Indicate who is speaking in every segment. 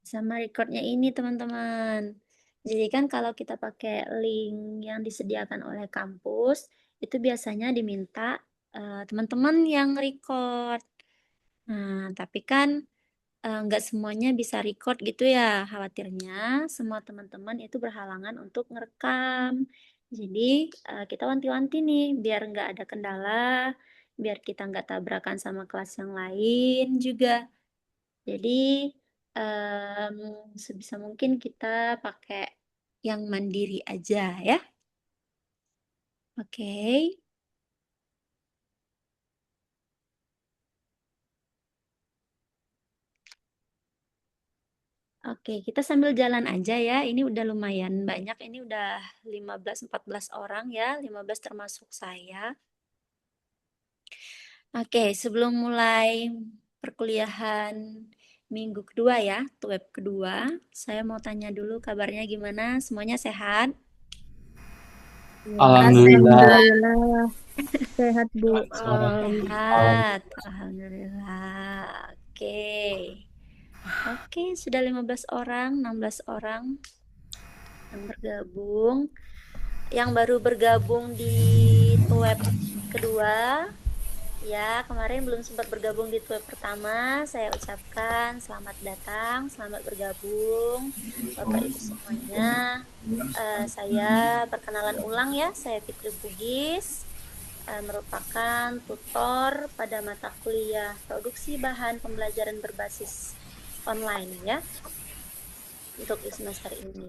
Speaker 1: Sama recordnya ini teman-teman. Jadi kan kalau kita pakai link yang disediakan oleh kampus, itu biasanya diminta teman-teman yang record. Nah, tapi kan nggak semuanya bisa record gitu ya. Khawatirnya semua teman-teman itu berhalangan untuk ngerekam. Jadi kita wanti-wanti nih, biar nggak ada kendala, biar kita nggak tabrakan sama kelas yang lain juga. Jadi sebisa mungkin kita pakai yang mandiri aja ya. Oke. Oke, kita sambil jalan aja ya. Ini udah lumayan banyak. Ini udah 15-14 orang ya. 15 termasuk saya. Oke, sebelum mulai perkuliahan minggu kedua ya, web kedua, saya mau tanya dulu kabarnya gimana? Semuanya sehat?
Speaker 2: Alhamdulillah.
Speaker 3: Alhamdulillah sehat Bu.
Speaker 1: Sehat, alhamdulillah. Oke. Oke, sudah 15 orang, 16 orang yang bergabung. Yang baru bergabung di web kedua, ya, kemarin belum sempat bergabung di web pertama, saya ucapkan selamat datang, selamat bergabung, Bapak Ibu semuanya. Saya perkenalan ulang ya, saya Fitri Bugis, merupakan tutor pada mata kuliah produksi bahan pembelajaran berbasis online ya, untuk di semester ini.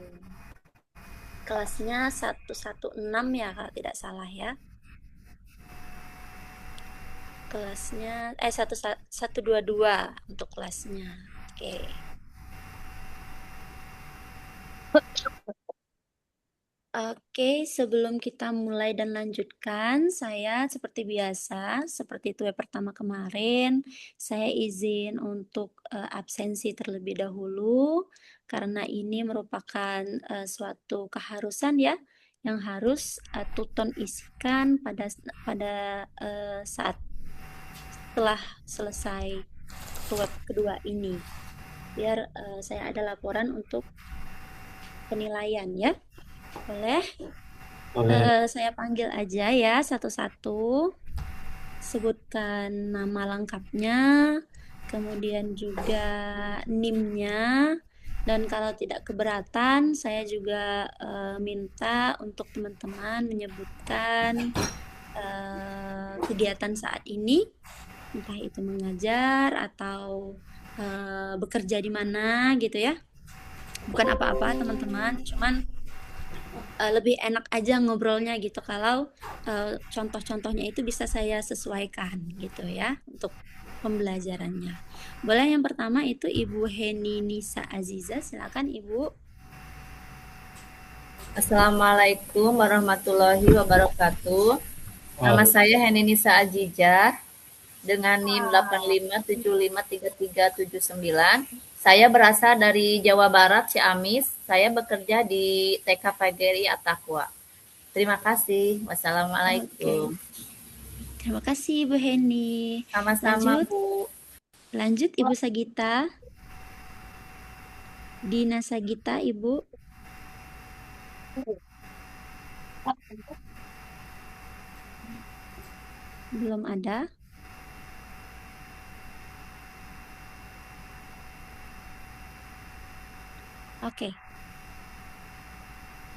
Speaker 1: Kelasnya 116 ya kalau tidak salah ya. Kelasnya 122 untuk kelasnya. Oke. Oke, sebelum kita mulai dan lanjutkan, saya seperti biasa, seperti itu ya pertama kemarin, saya izin untuk absensi terlebih dahulu karena ini merupakan suatu keharusan ya yang harus tuton isikan pada saat setelah selesai web kedua ini. Biar saya ada laporan untuk penilaian ya. Boleh?
Speaker 2: Boleh.
Speaker 1: Saya panggil aja ya satu-satu. Sebutkan nama lengkapnya, kemudian juga NIM-nya, dan kalau tidak keberatan, saya juga minta untuk teman-teman menyebutkan kegiatan saat ini, entah itu mengajar atau bekerja di mana gitu ya. Bukan apa-apa teman-teman, cuman lebih enak aja ngobrolnya gitu kalau contoh-contohnya itu bisa saya sesuaikan gitu ya untuk pembelajarannya. Boleh yang pertama itu Ibu Heni Nisa Aziza, silakan Ibu.
Speaker 4: Assalamualaikum warahmatullahi wabarakatuh. Nama saya Heni Nisa Ajijah dengan NIM 85753379. Saya berasal dari Jawa Barat, Ciamis. Saya bekerja di TK PGRI At-Taqwa. Terima kasih.
Speaker 1: Oke.
Speaker 4: Wassalamualaikum.
Speaker 1: Terima kasih Ibu Heni.
Speaker 4: Sama-sama,
Speaker 1: Lanjut,
Speaker 4: Bu.
Speaker 1: lanjut Ibu Sagita. Dina Sagita, Ibu. Belum ada. Oke.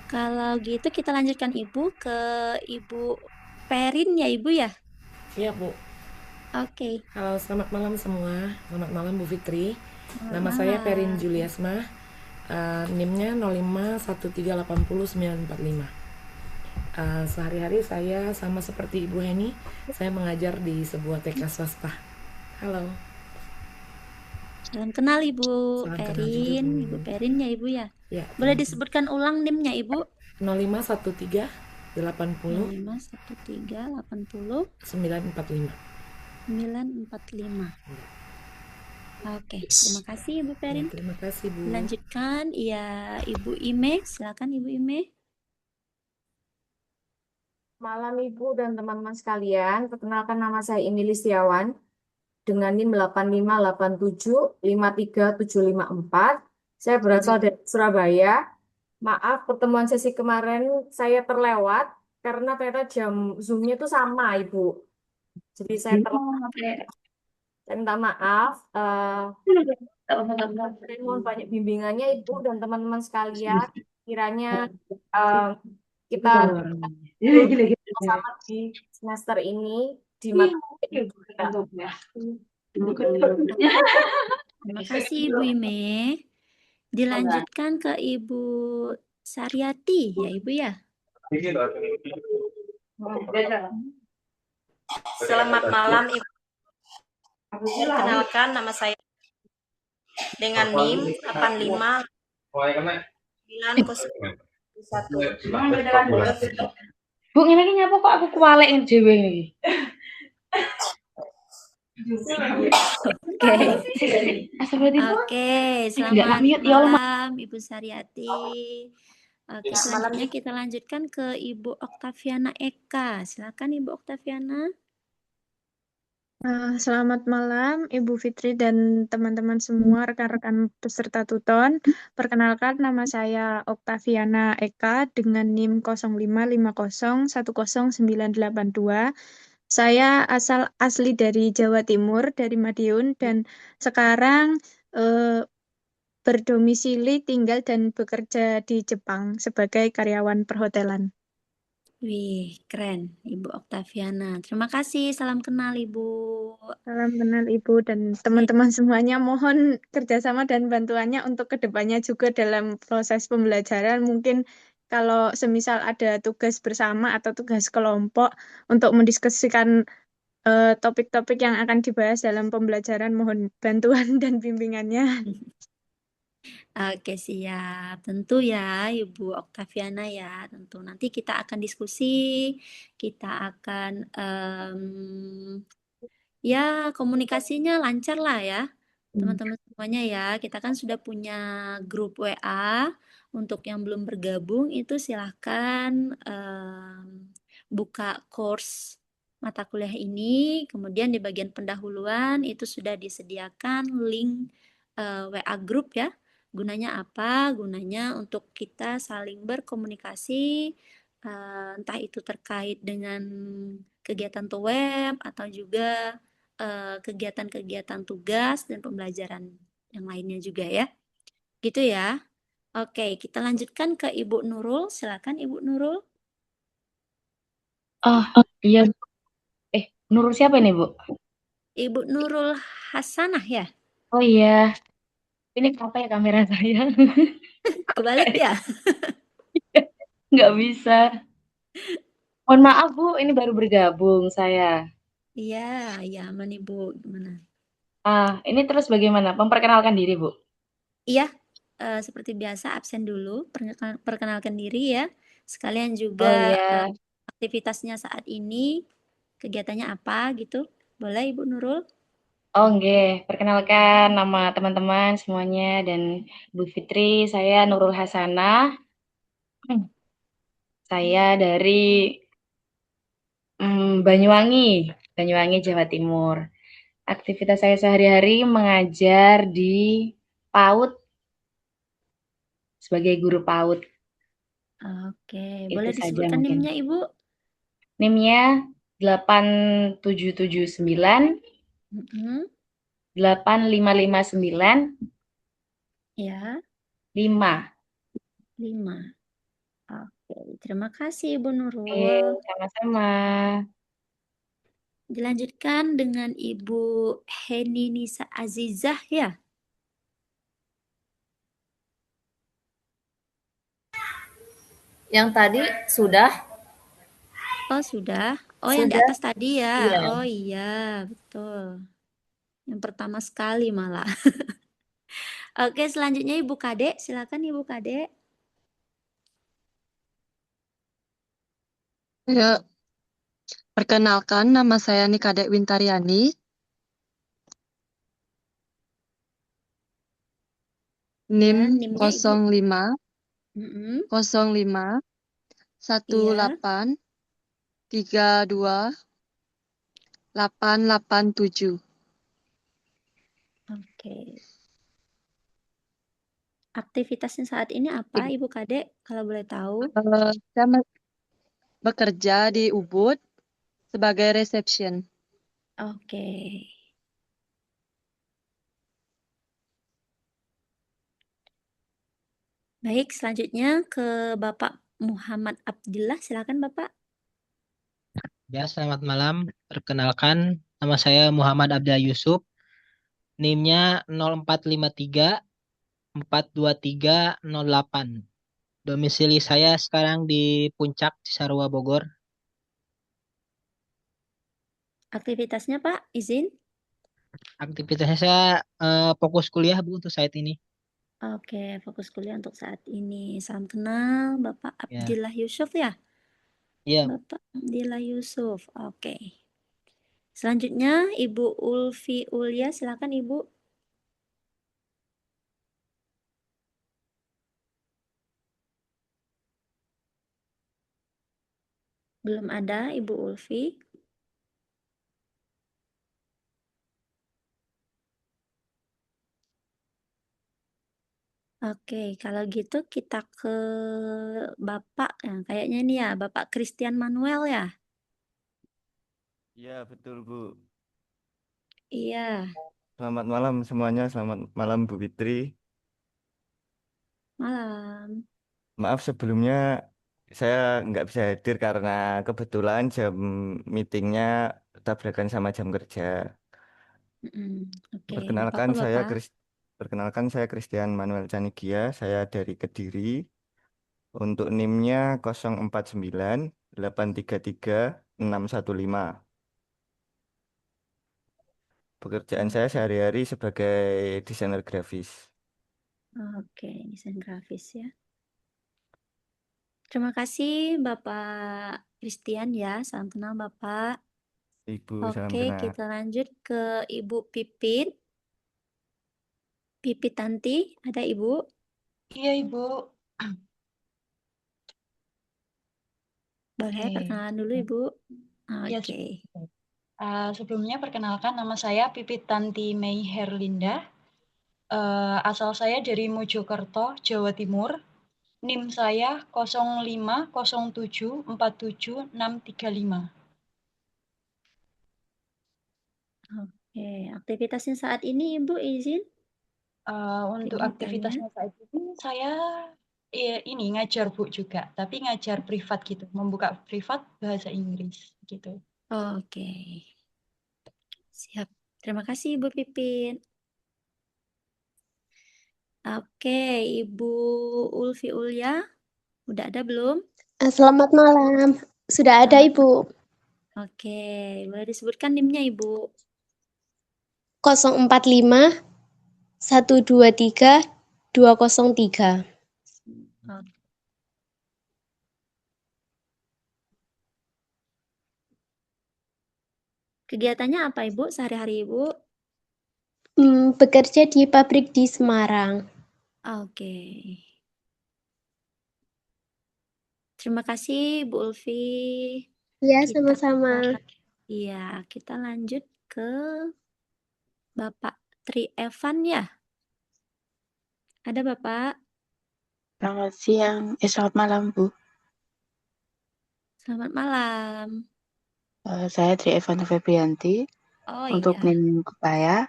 Speaker 1: Kalau gitu kita lanjutkan Ibu ke Ibu Perin ya Ibu ya?
Speaker 5: Iya Bu.
Speaker 1: Oke.
Speaker 5: Halo, selamat malam semua. Selamat malam Bu Fitri.
Speaker 1: Selamat
Speaker 5: Nama saya Perin
Speaker 1: malam.
Speaker 5: Juliasma. NIM-nya 0513800945. Sehari-hari saya sama seperti Ibu Heni, saya mengajar di sebuah TK swasta. Halo.
Speaker 1: Salam kenal Ibu
Speaker 5: Salam kenal juga
Speaker 1: Perin.
Speaker 5: Bu.
Speaker 1: Ibu Perin ya Ibu ya?
Speaker 5: Ya,
Speaker 1: Boleh
Speaker 5: teman-teman.
Speaker 1: disebutkan ulang NIM-nya Ibu?
Speaker 5: 051380
Speaker 1: 051380
Speaker 5: 945.
Speaker 1: 945. Oke, terima kasih Ibu
Speaker 5: Ya,
Speaker 1: Perin.
Speaker 5: terima kasih Bu.
Speaker 1: Lanjutkan, ya Ibu Ime. Silakan Ibu Ime.
Speaker 3: Malam Ibu dan teman-teman sekalian, perkenalkan nama saya Indi Listiawan
Speaker 6: dengan NIM 85875374. Saya berasal dari Surabaya. Maaf, pertemuan sesi kemarin saya terlewat karena ternyata jam Zoom-nya itu sama, Ibu. Jadi saya terlewat. Saya minta maaf. Saya mohon banyak bimbingannya, Ibu dan teman-teman sekalian. Kiranya kita sama di semester ini di mata kita.
Speaker 1: Terima kasih Ibu Ime. Dilanjutkan ke Ibu Saryati ya Ibu ya.
Speaker 7: Selamat malam Ibu. Perkenalkan nama saya dengan NIM 859091.
Speaker 8: Bu, ini nyapa kok aku kualek dhewe iki.
Speaker 1: Oke, selamat malam Ibu Saryati. Oke, selanjutnya kita lanjutkan ke Ibu Oktaviana Eka. Silakan Ibu Oktaviana.
Speaker 3: Selamat malam Ibu Fitri dan teman-teman semua, rekan-rekan peserta tuton. Perkenalkan, nama saya Oktaviana Eka dengan NIM 0550100982. Saya asli dari Jawa Timur, dari Madiun, dan sekarang berdomisili tinggal dan bekerja di Jepang sebagai karyawan perhotelan.
Speaker 1: Wih, keren Ibu Oktaviana. Terima kasih, salam kenal Ibu.
Speaker 3: Salam kenal Ibu dan teman-teman semuanya. Mohon kerjasama dan bantuannya untuk kedepannya juga dalam proses pembelajaran. Mungkin kalau semisal ada tugas bersama atau tugas kelompok untuk mendiskusikan topik-topik yang akan dibahas dalam pembelajaran, mohon bantuan dan bimbingannya.
Speaker 1: Oke, siap. Tentu ya, Ibu Oktaviana ya. Tentu nanti kita akan diskusi, kita akan ya komunikasinya lancar lah ya, teman-teman semuanya ya. Kita kan sudah punya grup WA. Untuk yang belum bergabung itu silahkan buka course mata kuliah ini. Kemudian di bagian pendahuluan itu sudah disediakan link WA grup ya. Gunanya apa? Gunanya untuk kita saling berkomunikasi, entah itu terkait dengan kegiatan web atau juga kegiatan-kegiatan tugas dan pembelajaran yang lainnya juga ya. Gitu ya. Oke, kita lanjutkan ke Ibu Nurul. Silakan Ibu Nurul.
Speaker 8: Iya. Nurul siapa ini, Bu?
Speaker 1: Ibu Nurul Hasanah ya?
Speaker 8: Oh iya. Ini kenapa ya kamera saya?
Speaker 1: Kebalik ya?
Speaker 8: Nggak bisa. Mohon maaf, Bu, ini baru bergabung saya.
Speaker 1: Iya, ya aman Ibu. Gimana?
Speaker 8: Ini terus bagaimana? Memperkenalkan diri, Bu?
Speaker 1: Iya, seperti biasa absen dulu, perkenalkan diri ya. Sekalian juga aktivitasnya saat ini, kegiatannya apa gitu. Boleh Ibu Nurul?
Speaker 8: Nggih. Perkenalkan nama teman-teman semuanya dan Bu Fitri, saya Nurul Hasanah. Saya dari Banyuwangi, Jawa Timur. Aktivitas saya sehari-hari mengajar di PAUD sebagai guru PAUD.
Speaker 1: Oke,
Speaker 8: Itu
Speaker 1: boleh
Speaker 8: saja
Speaker 1: disebutkan
Speaker 8: mungkin.
Speaker 1: NIM-nya Ibu?
Speaker 8: NIM-nya 8779 8559
Speaker 1: Ya.
Speaker 8: 5.
Speaker 1: Oke, terima kasih Ibu Nurul.
Speaker 8: Sama-sama.
Speaker 1: Dilanjutkan dengan Ibu Heni Nisa Azizah ya.
Speaker 4: Yang tadi sudah?
Speaker 1: Oh sudah. Oh
Speaker 4: Sudah.
Speaker 1: yang di atas tadi ya.
Speaker 4: Iya.
Speaker 1: Oh iya betul. Yang pertama sekali malah. Oke, selanjutnya Ibu Kade. Silakan Ibu Kade.
Speaker 9: Ya, perkenalkan nama saya Nikade Wintariani. NIM
Speaker 1: NIM-nya, Ibu.
Speaker 9: 05 18 32 887.
Speaker 1: Oke. Aktivitasnya saat ini apa, Ibu Kadek, kalau boleh tahu?
Speaker 9: Saya bekerja di Ubud sebagai reception.
Speaker 1: Oke. Baik, selanjutnya ke Bapak Muhammad Abdillah. Silakan, Bapak.
Speaker 10: Ya, selamat malam. Perkenalkan, nama saya Muhammad Abdul Yusuf. NIM-nya 0453 42308. Domisili saya sekarang di Puncak, Cisarua, Bogor.
Speaker 1: Aktivitasnya, Pak, izin?
Speaker 10: Aktivitasnya saya fokus kuliah, Bu, untuk saat ini.
Speaker 1: Oke, fokus kuliah untuk saat ini. Salam kenal, Bapak
Speaker 10: Ya,
Speaker 1: Abdillah Yusuf ya?
Speaker 10: iya.
Speaker 1: Bapak Abdillah Yusuf. Oke. Selanjutnya, Ibu Ulfi Ulia. Silakan, Ibu. Belum ada, Ibu Ulfi. Oke, kalau gitu kita ke Bapak, kayaknya ini ya, Bapak Christian Manuel ya?
Speaker 11: Iya, betul, Bu.
Speaker 1: Iya,
Speaker 11: Selamat malam semuanya. Selamat malam, Bu Fitri.
Speaker 1: malam.
Speaker 11: Maaf sebelumnya saya nggak bisa hadir karena kebetulan jam meetingnya tabrakan sama jam kerja.
Speaker 1: Oke, nggak
Speaker 11: Perkenalkan
Speaker 1: apa-apa,
Speaker 11: saya
Speaker 1: Bapak.
Speaker 11: Perkenalkan saya Christian Manuel Canigia. Saya dari Kediri. Untuk NIM-nya 049 833 615. Pekerjaan saya sehari-hari sebagai desainer grafis.
Speaker 1: Oke, desain grafis ya. Terima kasih Bapak Christian ya. Salam kenal Bapak.
Speaker 11: Ibu, salam
Speaker 1: Oke,
Speaker 11: kenal.
Speaker 1: kita lanjut ke Ibu Pipit. Pipit Tanti, ada Ibu?
Speaker 12: Iya, Ibu.
Speaker 1: Boleh
Speaker 12: Oke.
Speaker 1: perkenalan dulu Ibu.
Speaker 12: Ya,
Speaker 1: Oke.
Speaker 12: sebelumnya perkenalkan nama saya Pipit Tanti Mei Herlinda. Asal saya dari Mojokerto, Jawa Timur. NIM saya 05074747635.
Speaker 1: Oke, aktivitasnya saat ini Ibu izin?
Speaker 12: Untuk
Speaker 1: Kegiatannya?
Speaker 12: aktivitasnya saat ini saya ini ngajar Bu juga, tapi ngajar privat gitu, membuka privat bahasa Inggris gitu.
Speaker 1: Oke. Siap. Terima kasih Ibu Pipin. Oke, Ibu Ulfi Ulia. Udah ada belum?
Speaker 13: Selamat malam. Sudah ada, Ibu.
Speaker 1: Oke, boleh disebutkan NIM-nya, Ibu?
Speaker 13: 045 123 203.
Speaker 1: Kegiatannya apa, Ibu, sehari-hari, Ibu?
Speaker 13: Bekerja di pabrik di Semarang.
Speaker 1: Oke. Terima kasih, Bu Ulfi.
Speaker 13: Iya, sama-sama.
Speaker 1: Iya, kita lanjut ke Bapak Tri Evan ya? Ada Bapak?
Speaker 14: Selamat siang, selamat malam Bu.
Speaker 1: Selamat malam.
Speaker 14: Saya Tri Evan Febrianti. Untuk
Speaker 1: iya.
Speaker 14: NIM saya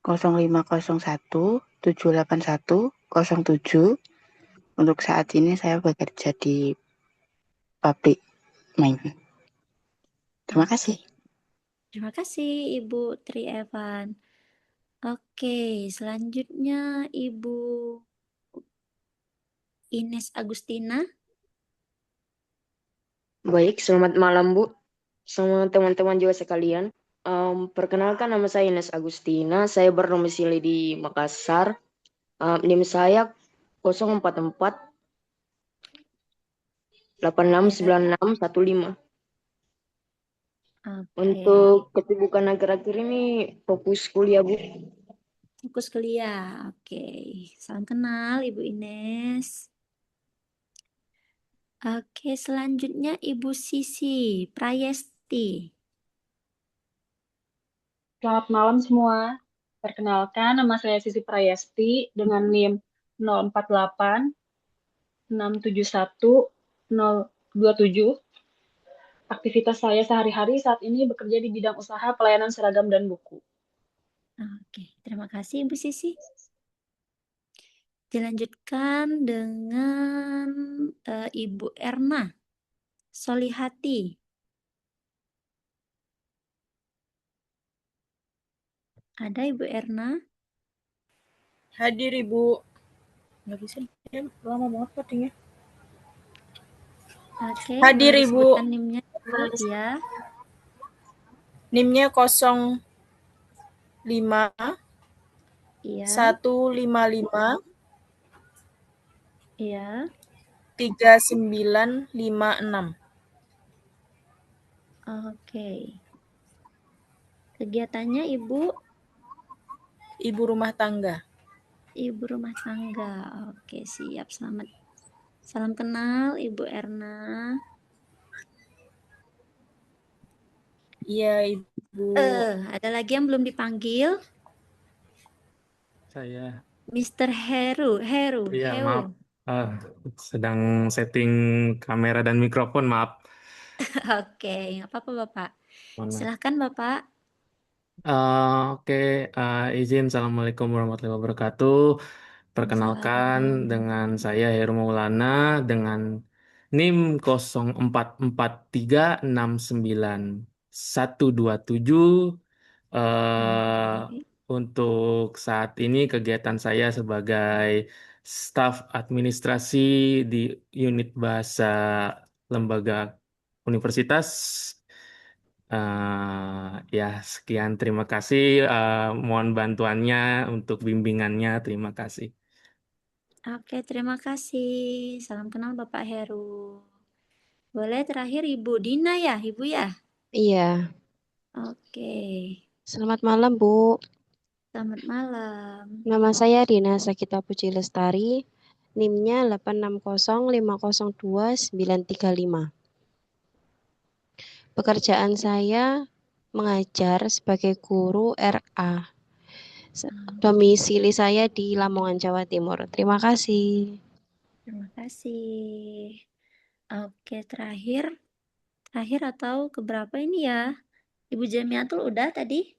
Speaker 14: 0501 781 07. Untuk saat ini saya bekerja di pabrik main. Terima kasih.
Speaker 1: Terima kasih Ibu Tri Evan. Oke, selanjutnya Ibu Ines Agustina.
Speaker 15: Baik, selamat malam Bu, sama teman-teman juga sekalian. Perkenalkan nama saya Ines Agustina, saya berdomisili di Makassar. NIM saya 044 869615. Untuk kesibukan akhir-akhir ini fokus kuliah Bu.
Speaker 1: Fokus kuliah, oke. Salam kenal Ibu Ines. Oke, selanjutnya Ibu Sisi Prayesti.
Speaker 16: Selamat malam semua. Perkenalkan, nama saya Sisi Prayesti dengan NIM 048 671 027. Aktivitas saya sehari-hari saat ini bekerja di bidang usaha pelayanan seragam dan buku.
Speaker 1: Oke, terima kasih Ibu Sisi. Dilanjutkan dengan Ibu Erna Solihati. Ada Ibu Erna?
Speaker 7: Hadir Ibu. Nggak bisa, ya, lama banget codingnya.
Speaker 1: Oke,
Speaker 7: Hadir
Speaker 1: boleh
Speaker 7: Ibu.
Speaker 1: disebutkan NIM-nya Ibu? Ya.
Speaker 7: NIM-nya 05
Speaker 1: Iya.
Speaker 7: 155
Speaker 1: Iya.
Speaker 7: 3956.
Speaker 1: Oke. Kegiatannya Ibu?
Speaker 7: Ibu rumah tangga.
Speaker 1: Ibu rumah tangga. Oke, siap. Selamat. Salam kenal Ibu Erna.
Speaker 7: Iya, Ibu.
Speaker 1: Ada lagi yang belum dipanggil?
Speaker 17: Saya.
Speaker 1: Mr. Heru.
Speaker 17: Iya, maaf. Sedang setting kamera dan mikrofon, maaf.
Speaker 1: Oke, nggak apa-apa Bapak.
Speaker 17: Mohon maaf.
Speaker 1: Silahkan Bapak.
Speaker 17: Oke, izin. Assalamualaikum warahmatullahi wabarakatuh. Perkenalkan dengan saya Heru Maulana dengan NIM 044369127. Untuk saat ini kegiatan saya sebagai staf administrasi di unit bahasa lembaga universitas. Ya, sekian. Terima kasih. Mohon bantuannya untuk bimbingannya. Terima kasih.
Speaker 1: Oke, terima kasih. Salam kenal Bapak Heru. Boleh terakhir Ibu Dina ya, Ibu ya?
Speaker 18: Iya.
Speaker 1: Oke.
Speaker 18: Selamat malam, Bu.
Speaker 1: Selamat malam.
Speaker 18: Nama saya Dina Sakita Puji Lestari. NIM-nya 860502935. Pekerjaan saya mengajar sebagai guru RA. Domisili saya di Lamongan, Jawa Timur. Terima kasih.
Speaker 1: Terima kasih. Oke, terakhir atau keberapa ini ya? Ibu Jamiatul udah tadi?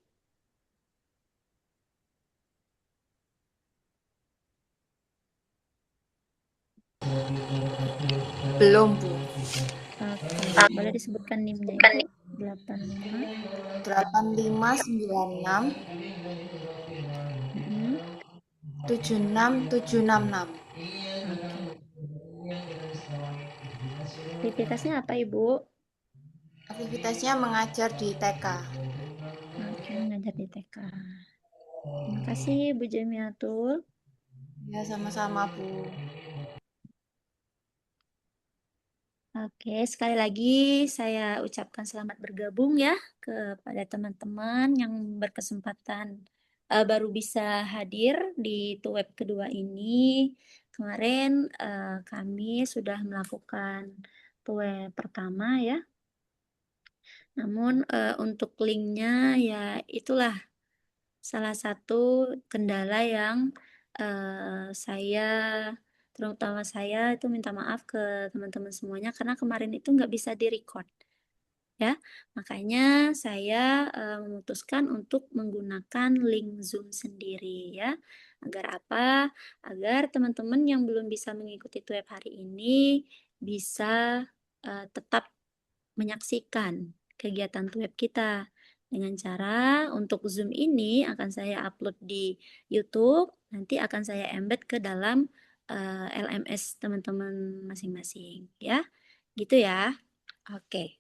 Speaker 19: Belum, Bu.
Speaker 1: Oke, boleh disebutkan NIM-nya Ibu?
Speaker 19: 8596 76766.
Speaker 1: Oke. Aktivitasnya apa Ibu?
Speaker 19: Aktivitasnya mengajar di TK.
Speaker 1: Oke, mengajar di TK. Terima kasih Bu Jamiatul.
Speaker 19: Ya, sama-sama, Bu.
Speaker 1: Oke, sekali lagi saya ucapkan selamat bergabung ya kepada teman-teman yang berkesempatan baru bisa hadir di TUWEB kedua ini. Kemarin kami sudah melakukan TUWEB pertama ya. Namun untuk linknya ya itulah salah satu kendala yang saya terutama saya itu minta maaf ke teman-teman semuanya karena kemarin itu nggak bisa direcord ya, makanya saya memutuskan untuk menggunakan link Zoom sendiri ya. Agar apa? Agar teman-teman yang belum bisa mengikuti TUEB hari ini bisa tetap menyaksikan kegiatan TUEB kita dengan cara untuk Zoom ini akan saya upload di YouTube, nanti akan saya embed ke dalam LMS teman-teman masing-masing ya. Gitu ya. Oke.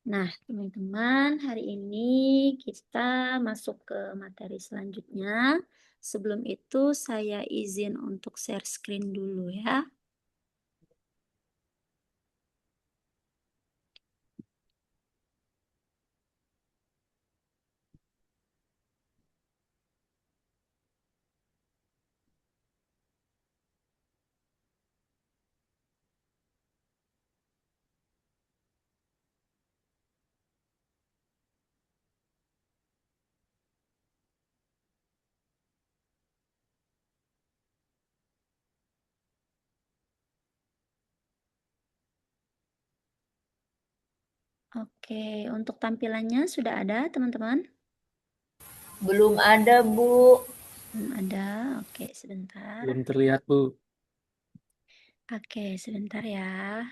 Speaker 1: Nah, teman-teman, hari ini kita masuk ke materi selanjutnya. Sebelum itu saya izin untuk share screen dulu ya. Oke, untuk tampilannya sudah ada, teman-teman?
Speaker 4: Belum ada, Bu.
Speaker 1: Belum ada. Oke, sebentar.
Speaker 17: Belum terlihat, Bu.
Speaker 1: Oke, sebentar ya.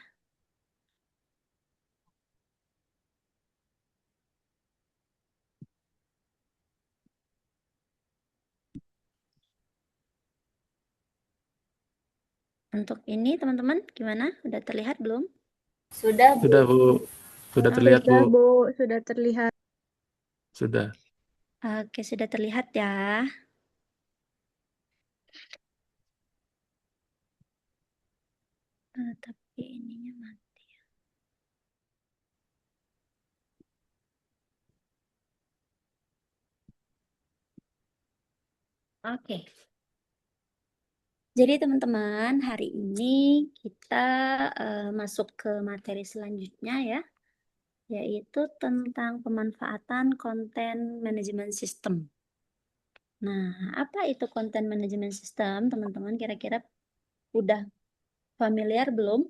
Speaker 1: Untuk ini, teman-teman, gimana? Udah terlihat belum?
Speaker 4: Sudah, Bu.
Speaker 17: Sudah, Bu. Sudah terlihat,
Speaker 3: Sudah,
Speaker 17: Bu.
Speaker 3: Bu. Sudah terlihat.
Speaker 17: Sudah.
Speaker 1: Oke, sudah terlihat ya. Tapi ininya mati. Oke. Jadi teman-teman, hari ini kita masuk ke materi selanjutnya ya, yaitu tentang pemanfaatan konten manajemen sistem. Nah, apa itu konten manajemen sistem, teman-teman? Kira-kira udah familiar belum?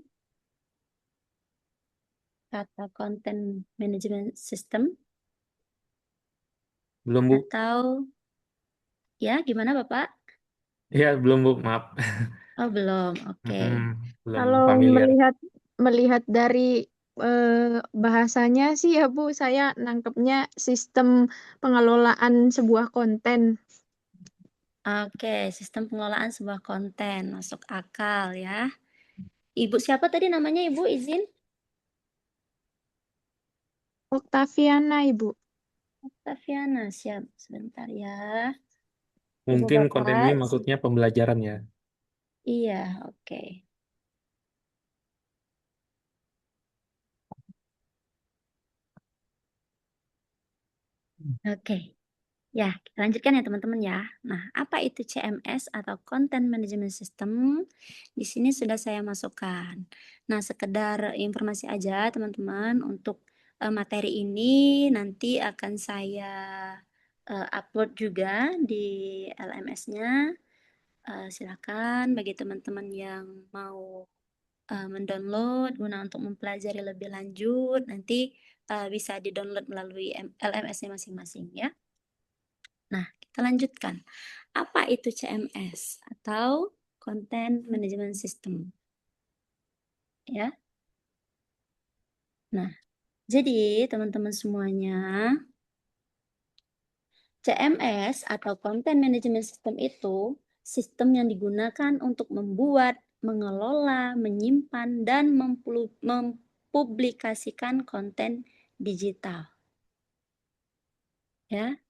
Speaker 1: Kata konten manajemen sistem?
Speaker 17: Belum, Bu.
Speaker 1: Atau, ya gimana Bapak?
Speaker 17: Iya, belum, Bu. Maaf.
Speaker 1: Oh, belum. Oke.
Speaker 17: Belum
Speaker 3: Kalau
Speaker 17: familiar.
Speaker 3: melihat dari bahasanya sih ya Bu, saya nangkepnya sistem pengelolaan sebuah konten.
Speaker 1: Oke, sistem pengelolaan sebuah konten. Masuk akal ya. Ibu siapa tadi namanya, Ibu? Izin?
Speaker 3: Oktaviana, Ibu.
Speaker 1: Oktaviana, siap. Sebentar ya.
Speaker 17: Mungkin konten ini
Speaker 1: Bapak,
Speaker 17: maksudnya pembelajaran ya.
Speaker 1: iya, oke. Oke. Ya, kita lanjutkan ya teman-teman ya. Nah, apa itu CMS atau Content Management System? Di sini sudah saya masukkan. Nah, sekedar informasi aja teman-teman, untuk materi ini nanti akan saya upload juga di LMS-nya. Silakan bagi teman-teman yang mau mendownload guna untuk mempelajari lebih lanjut, nanti bisa di-download melalui LMS-nya masing-masing ya. Nah, kita lanjutkan. Apa itu CMS atau Content Management System? Ya. Nah, jadi teman-teman semuanya, CMS atau Content Management System itu sistem yang digunakan untuk membuat, mengelola, menyimpan, dan mempublikasikan konten digital. Ya.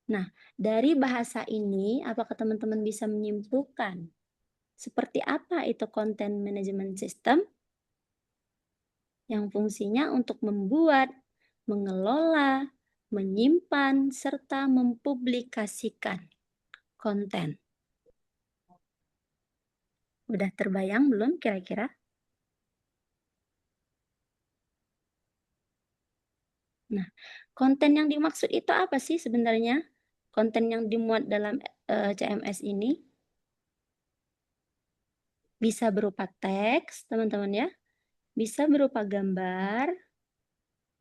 Speaker 1: Nah, dari bahasa ini, apakah teman-teman bisa menyimpulkan seperti apa itu Content Management System? Yang fungsinya untuk membuat, mengelola, menyimpan, serta mempublikasikan konten. Udah terbayang belum kira-kira? Nah, konten yang dimaksud itu apa sih sebenarnya? Konten yang dimuat dalam CMS ini bisa berupa teks, teman-teman ya. Bisa berupa gambar,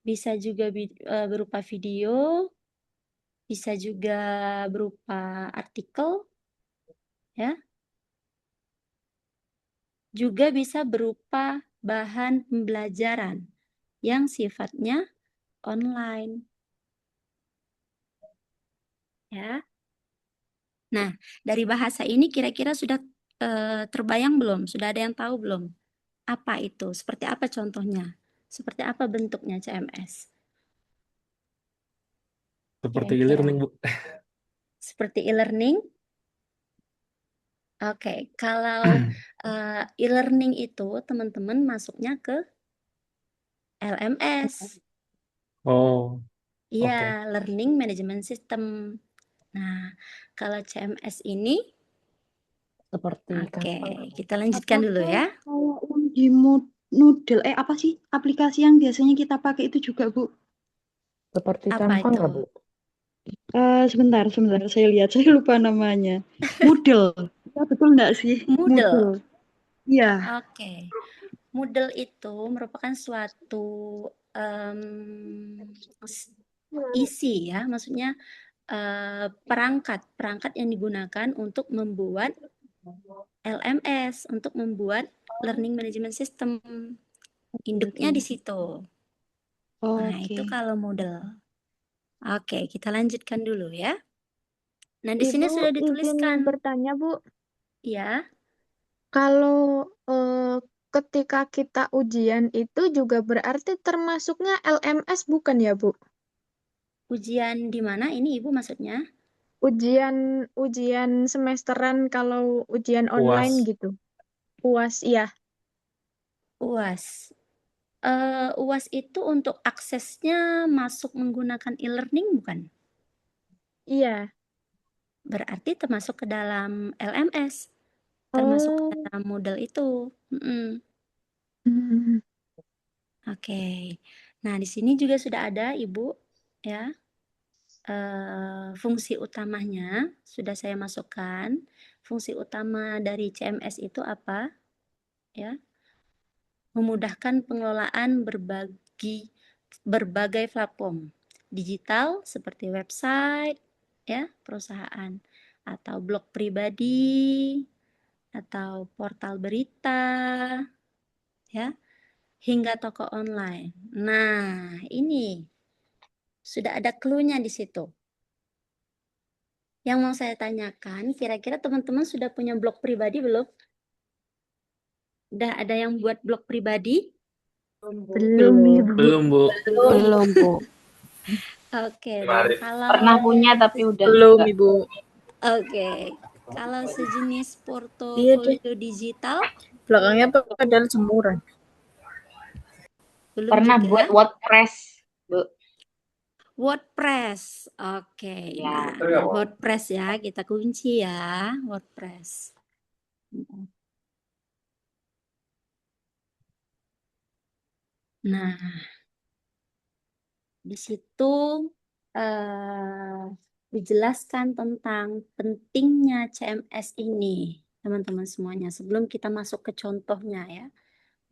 Speaker 1: bisa juga berupa video, bisa juga berupa artikel, ya. Juga bisa berupa bahan pembelajaran yang sifatnya online. Ya. Nah, dari bahasa ini kira-kira sudah terbayang belum? Sudah ada yang tahu belum? Apa itu? Seperti apa contohnya? Seperti apa bentuknya CMS?
Speaker 17: Seperti
Speaker 1: Kira-kira.
Speaker 17: e-learning, Bu.
Speaker 1: Seperti e-learning? Oke, kalau e-learning itu teman-teman masuknya ke LMS.
Speaker 17: Oh,
Speaker 1: Iya,
Speaker 17: oke.
Speaker 1: Learning Management System. Nah, kalau CMS ini,
Speaker 5: Seperti
Speaker 1: oke, kita lanjutkan dulu ya.
Speaker 12: Kalau uji Noodle, apa sih aplikasi yang biasanya kita pakai itu juga, Bu?
Speaker 5: Seperti
Speaker 1: Apa
Speaker 5: Canva
Speaker 1: itu?
Speaker 5: nggak, Bu?
Speaker 12: Sebentar, saya lihat, saya lupa namanya. Moodle, ya, betul nggak sih?
Speaker 1: Moodle.
Speaker 12: Iya.
Speaker 1: Oke. Moodle itu merupakan suatu isi ya, maksudnya perangkat yang digunakan untuk membuat LMS, untuk membuat Learning Management System. Induknya di situ. Nah, itu
Speaker 18: Oke.
Speaker 1: kalau Moodle. Oke, kita lanjutkan dulu ya. Nah, di sini
Speaker 3: Ibu
Speaker 1: sudah
Speaker 3: izin
Speaker 1: dituliskan.
Speaker 3: bertanya, Bu.
Speaker 1: Ya,
Speaker 3: Kalau ketika kita ujian itu juga berarti termasuknya LMS bukan ya, Bu?
Speaker 1: ujian di mana ini Ibu maksudnya?
Speaker 3: Ujian semesteran kalau ujian online
Speaker 17: UAS.
Speaker 3: gitu. UAS, iya.
Speaker 1: UAS. UAS itu untuk aksesnya masuk menggunakan e-learning bukan?
Speaker 3: Iya.
Speaker 1: Berarti termasuk ke dalam LMS, termasuk ke dalam model itu. Oke. Nah, di sini juga sudah ada Ibu ya. Fungsi utamanya sudah saya masukkan. Fungsi utama dari CMS itu apa? Ya, memudahkan pengelolaan berbagai platform digital seperti website ya perusahaan atau blog pribadi atau portal berita ya hingga toko online. Nah, ini sudah ada clue-nya di situ. Yang mau saya tanyakan, kira-kira teman-teman sudah punya blog pribadi belum? Udah ada yang buat blog pribadi?
Speaker 3: Belum, Ibu.
Speaker 17: Belum, Bu.
Speaker 18: Belum, Bu.
Speaker 1: Oke, nah kalau
Speaker 8: Pernah punya tapi udah
Speaker 7: Belum,
Speaker 8: enggak.
Speaker 7: Ibu.
Speaker 1: Oke, kalau sejenis
Speaker 7: Iya deh.
Speaker 1: portofolio digital
Speaker 7: Belakangnya padahal jemuran.
Speaker 1: belum
Speaker 8: Pernah
Speaker 1: juga.
Speaker 8: buat WordPress, Bu.
Speaker 1: WordPress. Oke,
Speaker 8: Ya.
Speaker 1: nah WordPress ya, kita kunci ya, WordPress. Nah, di situ dijelaskan tentang pentingnya CMS ini, teman-teman semuanya. Sebelum kita masuk ke contohnya ya,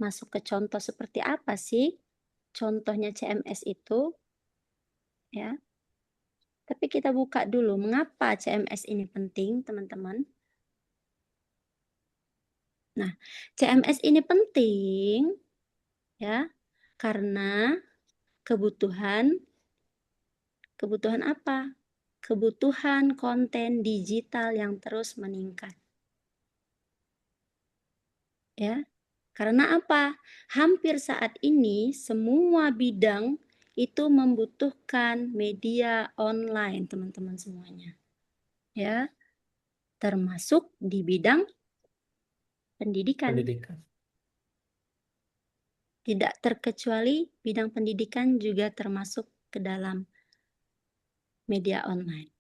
Speaker 1: masuk ke contoh seperti apa sih contohnya CMS itu, ya. Tapi kita buka dulu, mengapa CMS ini penting, teman-teman? Nah, CMS ini penting, ya, karena kebutuhan apa? Kebutuhan konten digital yang terus meningkat. Ya. Karena apa? Hampir saat ini semua bidang itu membutuhkan media online, teman-teman semuanya. Ya. Termasuk di bidang pendidikan. Tidak terkecuali bidang pendidikan juga termasuk ke dalam media online.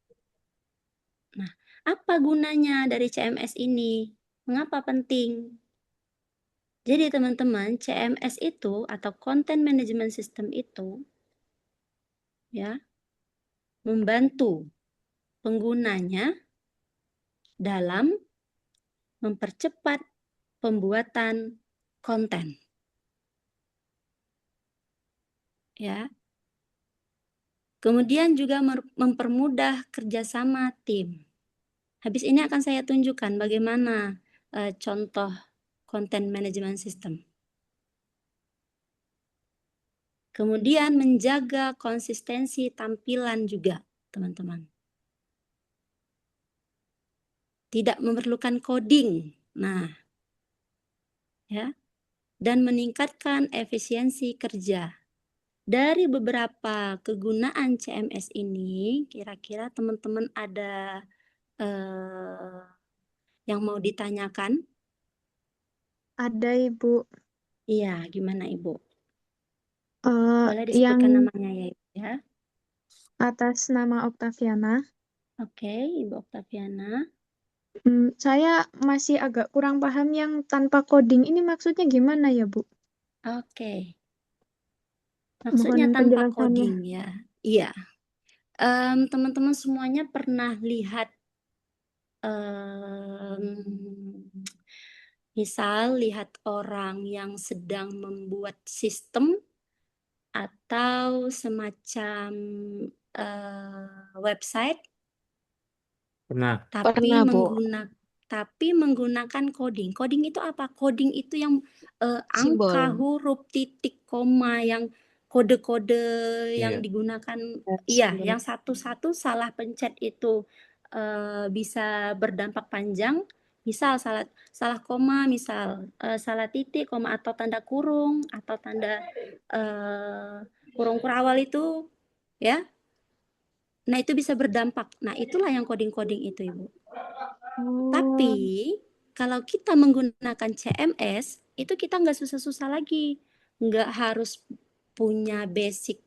Speaker 1: Nah, apa gunanya dari CMS ini? Mengapa penting? Jadi teman-teman, CMS itu atau Content Management System itu ya membantu penggunanya dalam mempercepat pembuatan konten. Ya. Kemudian juga mempermudah kerjasama tim. Habis ini akan saya tunjukkan bagaimana contoh content management system. Kemudian menjaga konsistensi tampilan juga, teman-teman. Tidak memerlukan coding. Nah, ya. Dan meningkatkan efisiensi kerja. Dari beberapa kegunaan CMS ini, kira-kira teman-teman ada yang mau ditanyakan?
Speaker 3: Ada, Ibu.
Speaker 1: Iya, gimana Ibu? Boleh
Speaker 3: Yang
Speaker 1: disebutkan namanya ya Ibu ya.
Speaker 3: atas nama Oktaviana.
Speaker 1: Oke, Ibu Oktaviana.
Speaker 3: Saya masih agak kurang paham yang tanpa coding ini maksudnya gimana ya, Bu?
Speaker 1: Oke. Maksudnya
Speaker 3: Mohon
Speaker 1: tanpa
Speaker 3: penjelasannya.
Speaker 1: coding ya. Iya. Teman-teman semuanya pernah lihat misal lihat orang yang sedang membuat sistem atau semacam website
Speaker 17: Pernah.
Speaker 18: Pernah, Bu.
Speaker 1: tapi menggunakan coding. Coding itu apa? Coding itu yang angka,
Speaker 18: Simbol.
Speaker 1: huruf, titik, koma, yang kode-kode yang
Speaker 17: Iya.
Speaker 1: digunakan.
Speaker 18: Iya,
Speaker 1: Iya, yang satu-satu salah pencet itu bisa berdampak panjang. Misal salah koma, misal salah titik, koma atau tanda kurung atau tanda kurung kurawal itu, ya. Nah, itu bisa berdampak. Nah, itulah yang coding-coding itu, Ibu. Tapi kalau kita menggunakan CMS, itu kita nggak susah-susah lagi. Nggak harus punya basic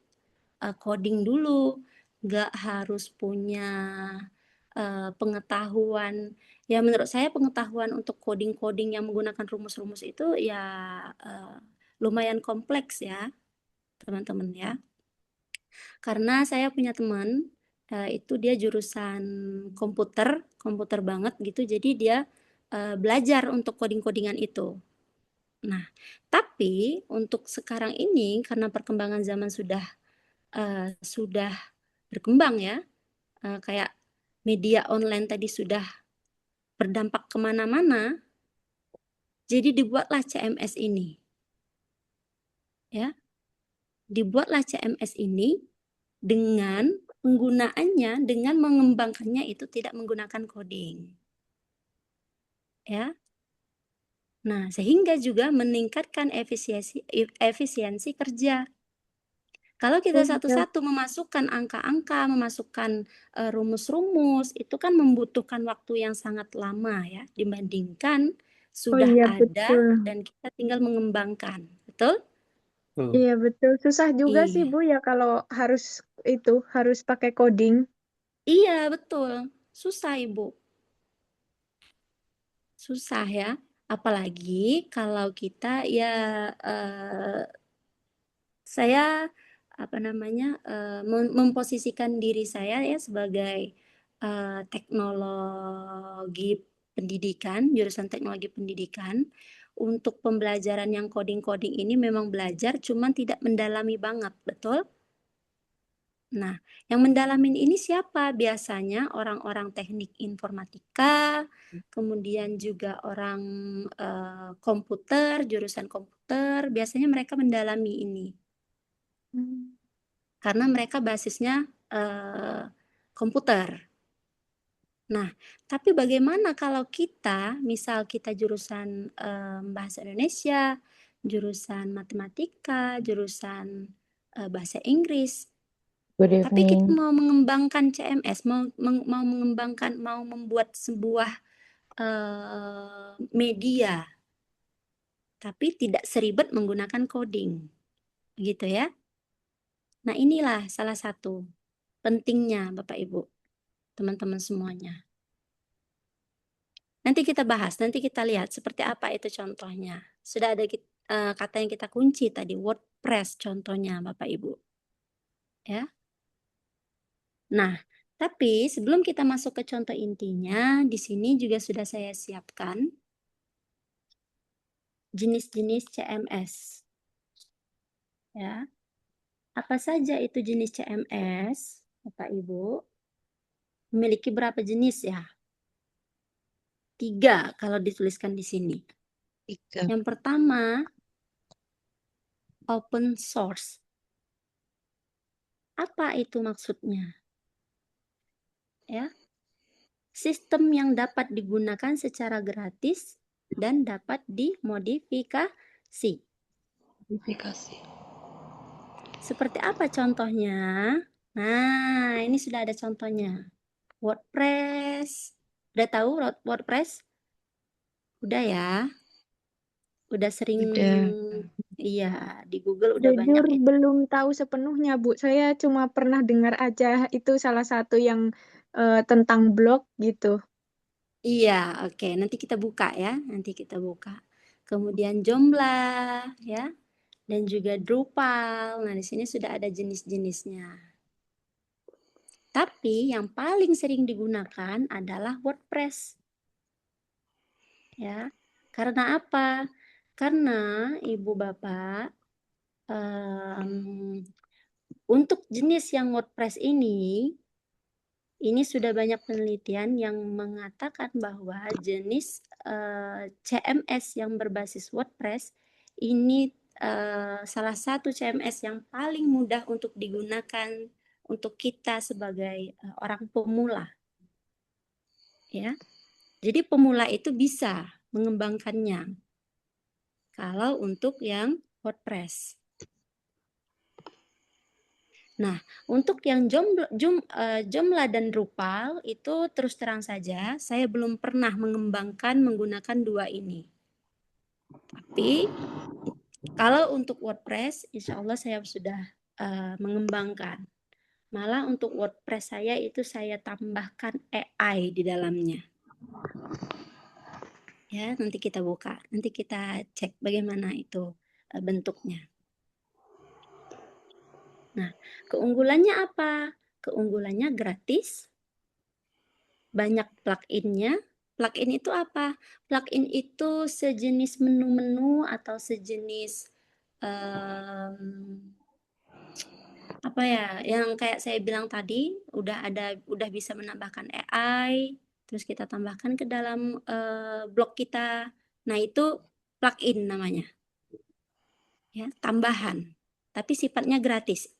Speaker 1: coding dulu, nggak harus punya pengetahuan. Ya menurut saya pengetahuan untuk coding-coding yang menggunakan rumus-rumus itu ya lumayan kompleks ya, teman-teman ya. Karena saya punya teman itu dia jurusan komputer banget gitu. Jadi dia belajar untuk coding-codingan itu. Nah, tapi untuk sekarang ini karena perkembangan zaman sudah berkembang ya, kayak media online tadi sudah berdampak kemana-mana, jadi dibuatlah CMS ini. Ya, dibuatlah CMS ini dengan penggunaannya, dengan mengembangkannya itu tidak menggunakan coding. Ya. Nah, sehingga juga meningkatkan efisiensi kerja. Kalau kita satu-satu memasukkan angka-angka, memasukkan rumus-rumus, itu kan membutuhkan waktu yang sangat lama ya, dibandingkan sudah
Speaker 3: iya,
Speaker 1: ada
Speaker 3: betul.
Speaker 1: dan kita tinggal mengembangkan. Betul?
Speaker 3: Iya, betul. Susah juga sih,
Speaker 1: Iya.
Speaker 3: Bu, ya kalau harus pakai coding.
Speaker 1: Iya, betul. Susah, Ibu. Susah ya. Apalagi kalau kita ya saya memposisikan diri saya ya sebagai teknologi pendidikan, jurusan teknologi pendidikan. Untuk pembelajaran yang coding-coding ini memang belajar, cuman tidak mendalami banget, betul? Nah, yang mendalamin ini siapa? Biasanya orang-orang teknik informatika, kemudian juga orang komputer, jurusan komputer, biasanya mereka mendalami ini. Karena mereka basisnya komputer. Nah, tapi bagaimana kalau kita, misal kita jurusan bahasa Indonesia, jurusan matematika, jurusan bahasa Inggris, tapi kita mau mengembangkan CMS, mau membuat sebuah media, tapi tidak seribet menggunakan coding, gitu ya. Nah, inilah salah satu pentingnya Bapak Ibu, teman-teman semuanya. Nanti kita bahas, nanti kita lihat seperti apa itu contohnya. Sudah ada kata yang kita kunci tadi, WordPress contohnya Bapak Ibu. Ya. Nah, tapi sebelum kita masuk ke contoh intinya, di sini juga sudah saya siapkan jenis-jenis CMS. Ya. Apa saja itu jenis CMS, Bapak Ibu? Memiliki berapa jenis ya? 3 kalau dituliskan di sini.
Speaker 18: 3.
Speaker 1: Yang pertama, open source. Apa itu maksudnya? Ya. Sistem yang dapat digunakan secara gratis dan dapat dimodifikasi. Seperti apa contohnya? Nah, ini sudah ada contohnya. WordPress. Udah tahu WordPress? Udah ya? Udah sering, iya, di Google udah
Speaker 3: Jujur
Speaker 1: banyak.
Speaker 3: belum tahu sepenuhnya, Bu. Saya cuma pernah dengar aja itu salah satu yang tentang blog gitu.
Speaker 1: Iya, oke. Nanti kita buka ya. Nanti kita buka. Kemudian Joomla, ya. Dan juga Drupal. Nah, di sini sudah ada jenis-jenisnya. Tapi yang paling sering digunakan adalah WordPress. Ya. Karena apa? Karena Ibu Bapak, Untuk jenis yang WordPress ini sudah banyak penelitian yang mengatakan bahwa jenis CMS yang berbasis WordPress ini salah satu CMS yang paling mudah untuk digunakan untuk kita sebagai orang pemula. Ya. Jadi pemula itu bisa mengembangkannya. Kalau untuk yang WordPress. Nah, untuk yang Joomla dan Drupal itu terus terang saja saya belum pernah mengembangkan menggunakan dua ini. Tapi kalau untuk WordPress, insya Allah saya sudah mengembangkan. Malah untuk WordPress saya itu saya tambahkan AI di dalamnya. Ya, nanti kita buka, nanti kita cek bagaimana itu bentuknya. Nah, keunggulannya apa? Keunggulannya gratis, banyak plugin-nya. Plugin itu apa? Plugin itu sejenis menu-menu atau sejenis apa ya? Yang kayak saya bilang tadi, udah bisa menambahkan AI, terus kita tambahkan ke dalam blog kita. Nah, itu plugin namanya. Ya, tambahan. Tapi sifatnya gratis.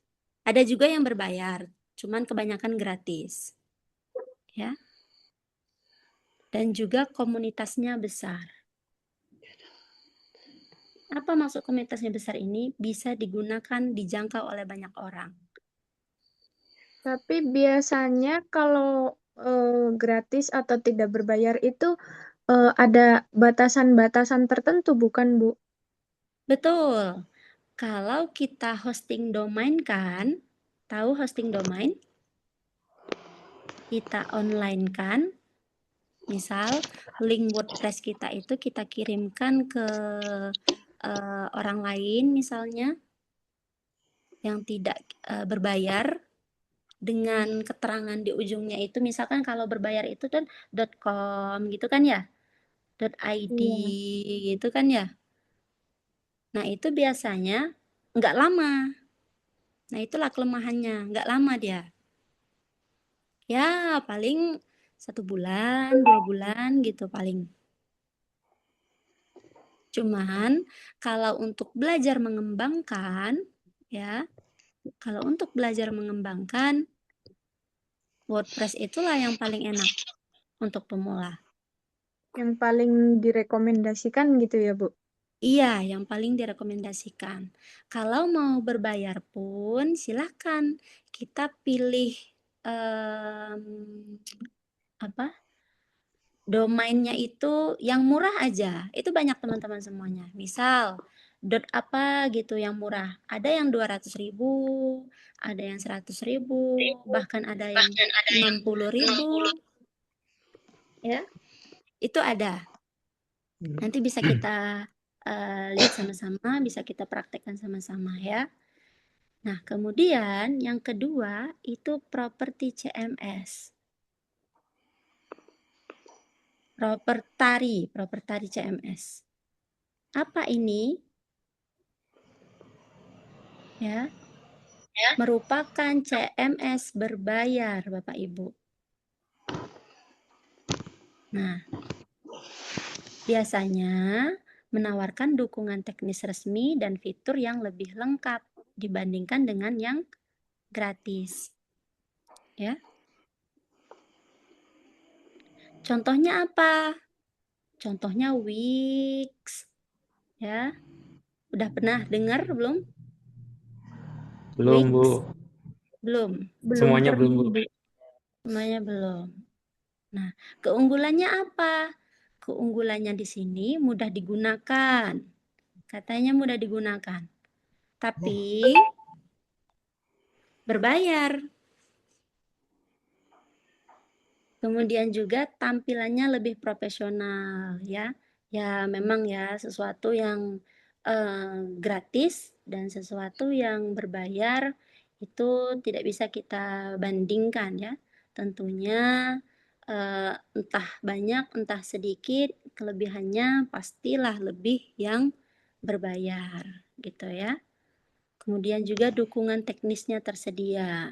Speaker 1: Ada juga yang berbayar, cuman kebanyakan gratis. Ya. Dan juga komunitasnya besar. Apa maksud komunitasnya besar ini? Bisa digunakan, dijangkau oleh banyak orang.
Speaker 3: Tapi biasanya kalau gratis atau tidak berbayar itu ada batasan-batasan tertentu, bukan, Bu?
Speaker 1: Betul. Kalau kita hosting domain kan, tahu hosting domain? Kita online kan, misal link WordPress kita itu kita kirimkan ke orang lain misalnya yang tidak berbayar dengan keterangan di ujungnya itu, misalkan kalau berbayar itu kan .com gitu kan ya, .id gitu kan ya. Nah itu biasanya nggak lama. Nah itulah kelemahannya, nggak lama dia. Ya paling 1 bulan, 2 bulan gitu paling. Cuman kalau untuk belajar mengembangkan, ya, kalau untuk belajar mengembangkan, WordPress itulah yang paling enak untuk pemula.
Speaker 3: Yang paling direkomendasikan gitu ya, Bu?
Speaker 1: Iya, yang paling direkomendasikan. Kalau mau berbayar pun silahkan kita pilih domainnya itu yang murah aja. Itu banyak teman-teman semuanya. Misal apa gitu yang murah. Ada yang 200.000, ada yang 100.000, bahkan ada yang 60.000. Ya, itu ada. Nanti bisa kita lihat sama-sama, bisa kita praktekkan sama-sama ya. Nah, kemudian yang kedua itu properti CMS. Propertari CMS. Apa ini? Ya. Merupakan CMS berbayar, Bapak Ibu. Nah, biasanya menawarkan dukungan teknis resmi dan fitur yang lebih lengkap dibandingkan dengan yang gratis. Ya. Contohnya apa? Contohnya Wix. Ya. Udah pernah dengar belum?
Speaker 17: Belum,
Speaker 1: Wix?
Speaker 17: Bu.
Speaker 1: Belum.
Speaker 17: Semuanya belum, Bu.
Speaker 1: Semuanya belum. Nah, keunggulannya apa? Keunggulannya di sini mudah digunakan. Katanya mudah digunakan. Tapi berbayar. Kemudian juga tampilannya lebih profesional ya. Ya memang ya sesuatu yang gratis dan sesuatu yang berbayar itu tidak bisa kita bandingkan ya. Tentunya entah banyak entah sedikit, kelebihannya pastilah lebih yang berbayar gitu ya. Kemudian juga dukungan teknisnya tersedia.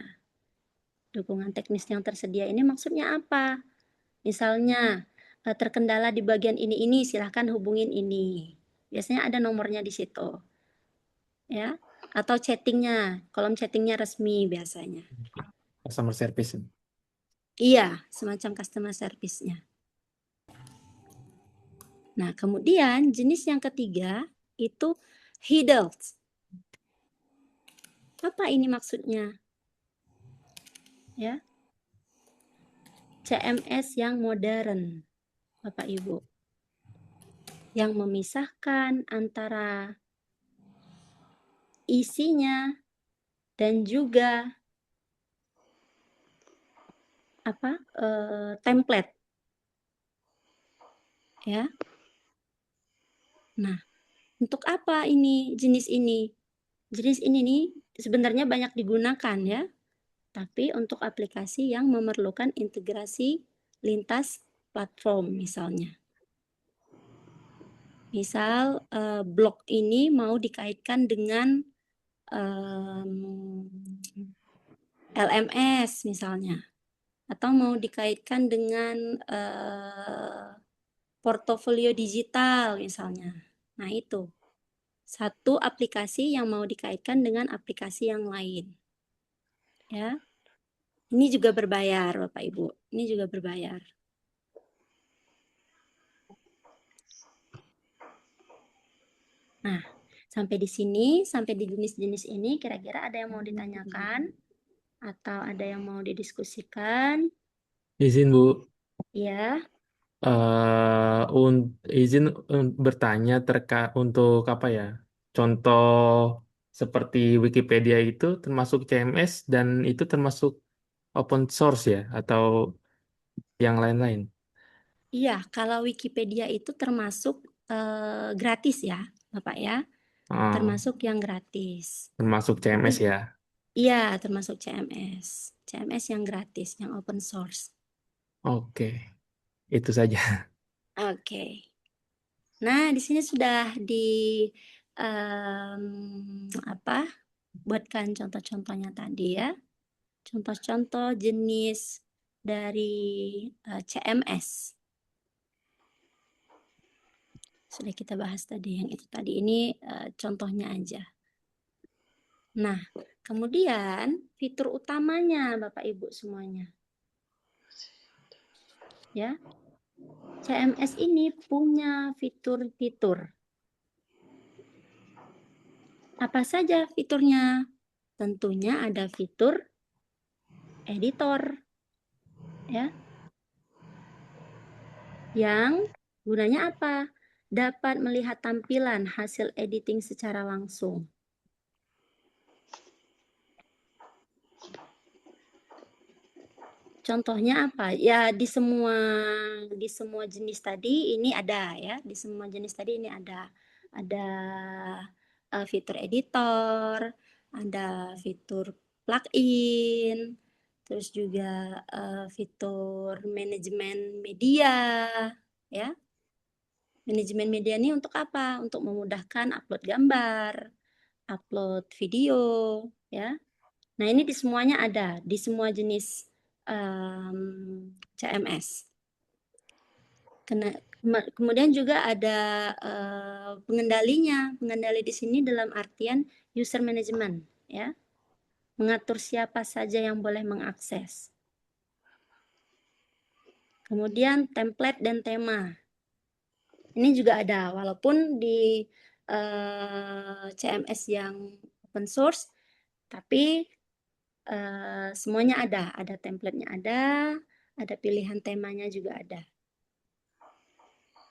Speaker 1: Dukungan teknis yang tersedia ini maksudnya apa? Misalnya terkendala di bagian ini, silahkan hubungin ini. Biasanya ada nomornya di situ, ya. Atau chattingnya, kolom chattingnya resmi biasanya.
Speaker 17: Customer service.
Speaker 1: Iya, semacam customer service-nya. Nah, kemudian jenis yang ketiga itu HIDLS. Apa ini maksudnya? Ya, CMS yang modern, Bapak Ibu, yang memisahkan antara isinya dan juga template, ya. Nah, untuk apa ini jenis ini? Jenis ini nih sebenarnya banyak digunakan ya, tapi untuk aplikasi yang memerlukan integrasi lintas platform misalnya. Misal blog ini mau dikaitkan dengan LMS misalnya, atau mau dikaitkan dengan portofolio digital misalnya. Nah itu, satu aplikasi yang mau dikaitkan dengan aplikasi yang lain. Ya, ini juga berbayar Bapak Ibu, ini juga berbayar. Nah, sampai di sini, sampai di jenis-jenis ini, kira-kira ada yang mau ditanyakan? Atau ada yang mau didiskusikan?
Speaker 17: Izin Bu,
Speaker 1: Ya,
Speaker 17: izin bertanya untuk apa ya? Contoh seperti Wikipedia itu termasuk CMS dan itu termasuk open source ya atau yang lain-lain?
Speaker 1: iya. Kalau Wikipedia itu termasuk gratis ya, Bapak ya. Termasuk yang gratis.
Speaker 17: Termasuk CMS ya.
Speaker 1: Iya, termasuk CMS. CMS yang gratis, yang open source.
Speaker 17: Oke, itu saja.
Speaker 1: Oke. Nah, di sini sudah buatkan contoh-contohnya tadi ya. Contoh-contoh jenis dari CMS. Sudah kita bahas tadi, yang itu tadi. Ini contohnya aja. Nah, kemudian fitur utamanya Bapak Ibu semuanya. Ya. CMS ini punya fitur-fitur. Apa saja fiturnya? Tentunya ada fitur editor. Ya. Yang gunanya apa? Dapat melihat tampilan hasil editing secara langsung. Contohnya apa? Ya di semua jenis tadi ini ada ya. Di semua jenis tadi ini ada fitur editor, ada fitur plugin, terus juga fitur manajemen media ya. Manajemen media ini untuk apa? Untuk memudahkan upload gambar, upload video ya. Nah, ini di semuanya ada, di semua jenis CMS. Kemudian juga ada pengendalinya. Pengendali di sini dalam artian user management, ya, mengatur siapa saja yang boleh mengakses. Kemudian template dan tema. Ini juga ada, walaupun di CMS yang open source, tapi semuanya ada template-nya ada pilihan temanya juga ada.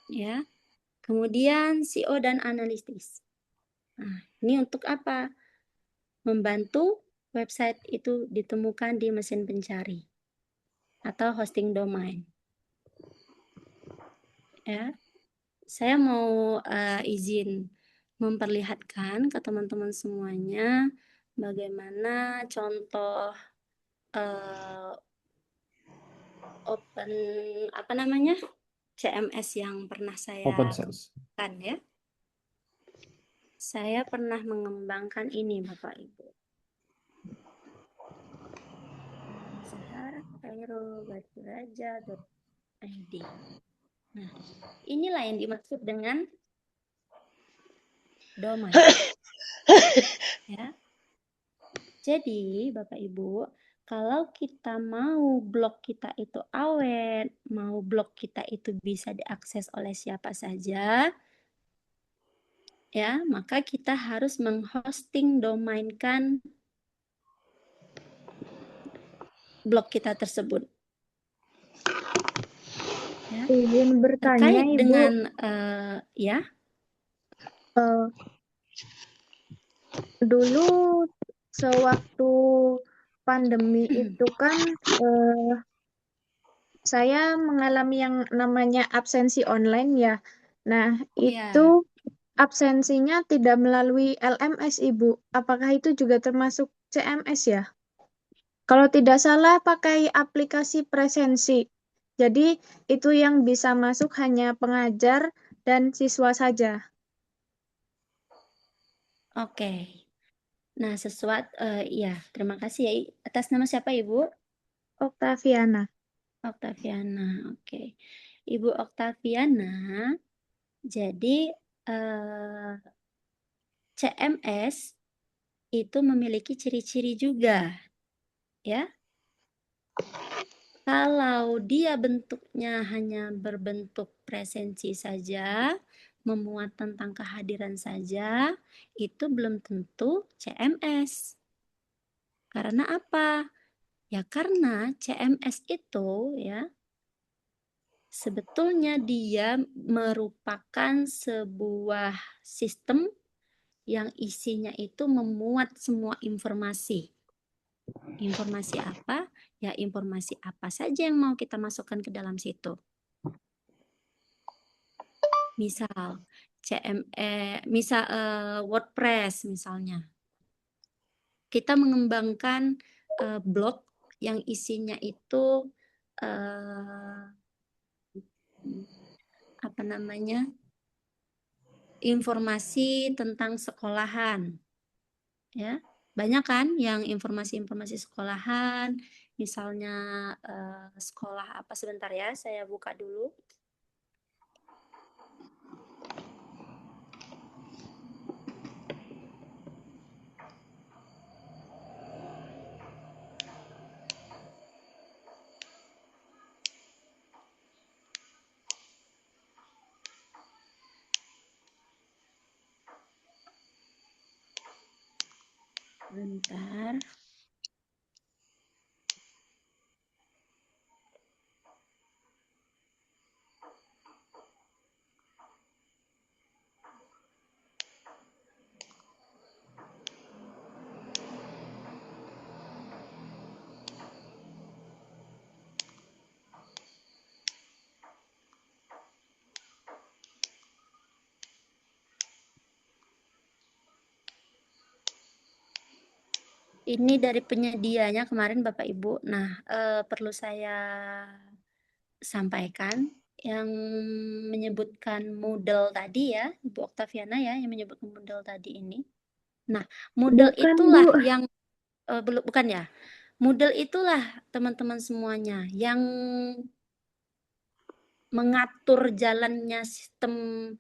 Speaker 1: Ya. Kemudian SEO dan analitis. Nah, ini untuk apa? Membantu website itu ditemukan di mesin pencari atau hosting domain. Ya. Saya mau izin memperlihatkan ke teman-teman semuanya bagaimana contoh CMS yang pernah saya
Speaker 17: Open source.
Speaker 1: kan ya. saya pernah mengembangkan ini Bapak Ibu. Sahara Cairo Baturaja.id. Nah, inilah yang dimaksud dengan domain. Ya. Jadi, Bapak Ibu, kalau kita mau blog kita itu awet, mau blog kita itu bisa diakses oleh siapa saja, ya, maka kita harus menghosting domainkan blog kita tersebut. Ya.
Speaker 3: Izin bertanya,
Speaker 1: Terkait
Speaker 3: Ibu.
Speaker 1: dengan ya,
Speaker 3: Dulu sewaktu pandemi itu kan saya mengalami yang namanya absensi online ya. Nah,
Speaker 1: ya.
Speaker 3: itu absensinya tidak melalui LMS, Ibu. Apakah itu juga termasuk CMS ya? Kalau tidak salah pakai aplikasi presensi. Jadi itu yang bisa masuk hanya pengajar dan siswa saja.
Speaker 1: Oke. Nah, ya, terima kasih ya. Atas nama siapa Ibu?
Speaker 3: Oktaviana.
Speaker 1: Oktaviana, oke. Ibu Oktaviana, jadi CMS itu memiliki ciri-ciri juga, ya. Kalau dia bentuknya hanya berbentuk presensi saja, memuat tentang kehadiran saja, itu belum tentu CMS. Karena apa? Ya karena CMS itu ya sebetulnya dia merupakan sebuah sistem yang isinya itu memuat semua informasi. Informasi apa? Ya informasi apa saja yang mau kita masukkan ke dalam situ. Misal WordPress misalnya. Kita mengembangkan blog yang isinya itu informasi tentang sekolahan, ya banyak kan yang informasi-informasi sekolahan, misalnya sekolah apa, sebentar ya saya buka dulu. Bentar. Ini dari penyedianya kemarin Bapak Ibu. Nah, perlu saya sampaikan yang menyebutkan Moodle tadi ya, Ibu Oktaviana ya, yang menyebutkan Moodle tadi ini. Nah, Moodle
Speaker 3: Bukan,
Speaker 1: itulah
Speaker 3: Bu.
Speaker 1: yang bukan ya. Moodle itulah teman-teman semuanya yang mengatur jalannya sistem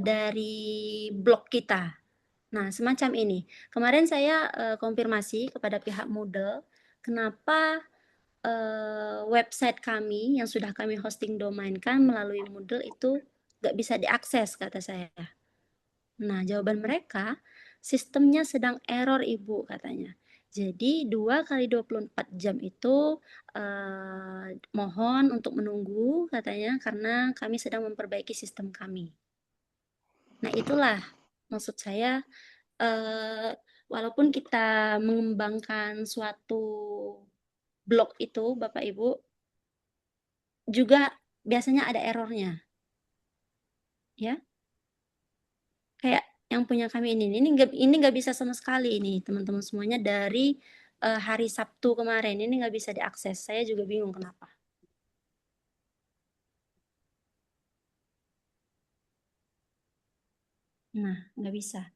Speaker 1: dari blog kita. Nah, semacam ini. Kemarin saya konfirmasi kepada pihak Moodle, kenapa website kami yang sudah kami hosting domainkan melalui Moodle itu nggak bisa diakses, kata saya. Nah, jawaban mereka, sistemnya sedang error Ibu, katanya. Jadi 2 kali 24 jam itu mohon untuk menunggu, katanya, karena kami sedang memperbaiki sistem kami. Nah, itulah maksud saya, walaupun kita mengembangkan suatu blog itu, Bapak Ibu, juga biasanya ada errornya. Ya. Kayak yang punya kami ini nggak bisa sama sekali ini teman-teman semuanya dari hari Sabtu kemarin ini nggak bisa diakses. Saya juga bingung kenapa. Nah, nggak bisa.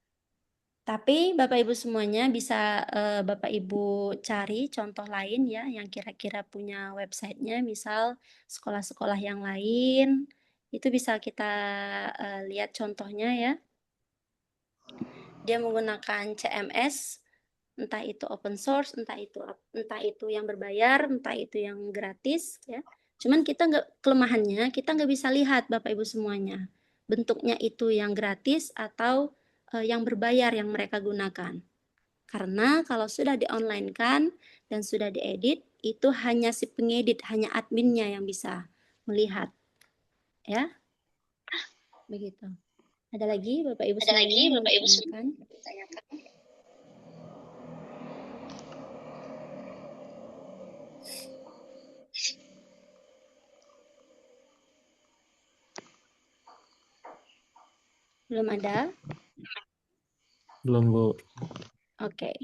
Speaker 1: Tapi Bapak Ibu semuanya bisa Bapak Ibu cari contoh lain ya yang kira-kira punya websitenya, misal sekolah-sekolah yang lain itu bisa kita lihat contohnya ya. Dia menggunakan CMS, entah itu open source, entah itu yang berbayar, entah itu yang gratis ya. Cuman kita kelemahannya kita nggak bisa lihat Bapak Ibu semuanya bentuknya itu yang gratis atau yang berbayar yang mereka gunakan. Karena kalau sudah di-online kan dan sudah diedit, itu hanya si pengedit, hanya adminnya yang bisa melihat. Ya, begitu. Ada lagi Bapak Ibu semuanya yang mau ditanyakan? Belum ada?
Speaker 17: Belum, Bu.
Speaker 1: Oke.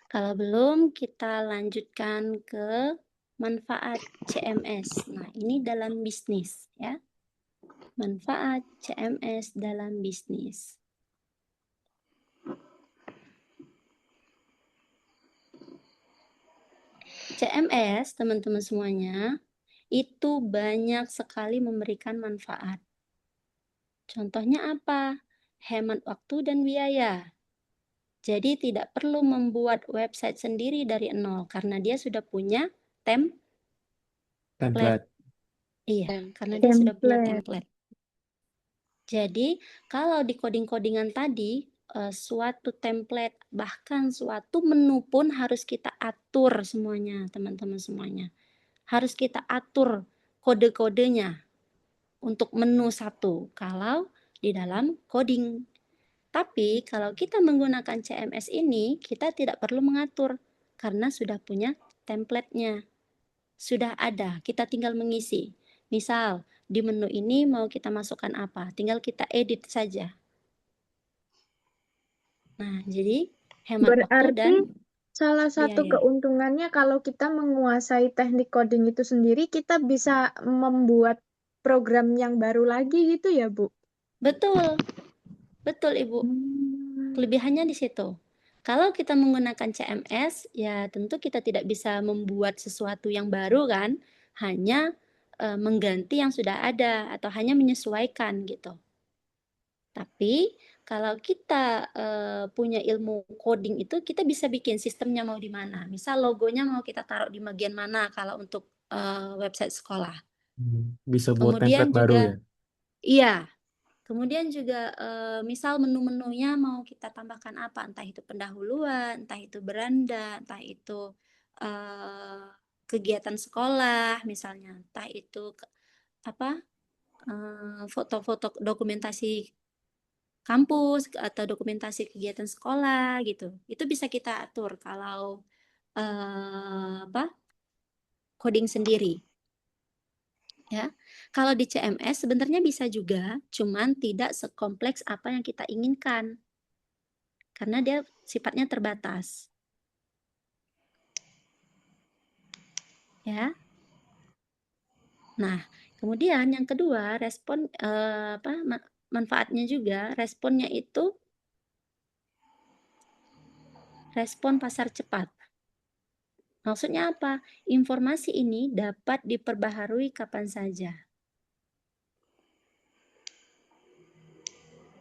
Speaker 1: Kalau belum, kita lanjutkan ke manfaat CMS. Nah, ini dalam bisnis ya. Manfaat CMS dalam bisnis. CMS, teman-teman semuanya, itu banyak sekali memberikan manfaat. Contohnya apa? Hemat waktu dan biaya. Jadi tidak perlu membuat website sendiri dari nol karena dia sudah punya template. Iya, karena dia sudah punya template. Jadi kalau di coding-codingan tadi suatu template bahkan suatu menu pun harus kita atur semuanya, teman-teman semuanya. Harus kita atur kode-kodenya untuk menu satu kalau di dalam coding. Tapi kalau kita menggunakan CMS ini, kita tidak perlu mengatur karena sudah punya template-nya. Sudah ada, kita tinggal mengisi. Misal, di menu ini mau kita masukkan apa? Tinggal kita edit saja. Nah, jadi hemat waktu dan
Speaker 3: salah satu
Speaker 1: biaya.
Speaker 3: keuntungannya kalau kita menguasai teknik coding itu sendiri, kita bisa membuat program yang baru lagi gitu ya, Bu?
Speaker 1: Betul. Betul, Ibu. Kelebihannya di situ. Kalau kita menggunakan CMS, ya tentu kita tidak bisa membuat sesuatu yang baru kan, hanya mengganti yang sudah ada atau hanya menyesuaikan gitu. Tapi kalau kita punya ilmu coding itu, kita bisa bikin sistemnya mau di mana. Misal logonya mau kita taruh di bagian mana kalau untuk website sekolah.
Speaker 17: Bisa buat
Speaker 1: Kemudian
Speaker 17: template baru
Speaker 1: juga,
Speaker 17: ya?
Speaker 1: iya. Kemudian juga misal menu-menunya mau kita tambahkan apa, entah itu pendahuluan, entah itu beranda, entah itu kegiatan sekolah misalnya, entah itu foto-foto dokumentasi kampus atau dokumentasi kegiatan sekolah gitu. Itu bisa kita atur kalau coding sendiri. Ya, kalau di CMS sebenarnya bisa juga, cuman tidak sekompleks apa yang kita inginkan, karena dia sifatnya terbatas. Ya. Nah, kemudian yang kedua, manfaatnya juga, responnya itu respon pasar cepat. Maksudnya apa? Informasi ini dapat diperbaharui kapan saja.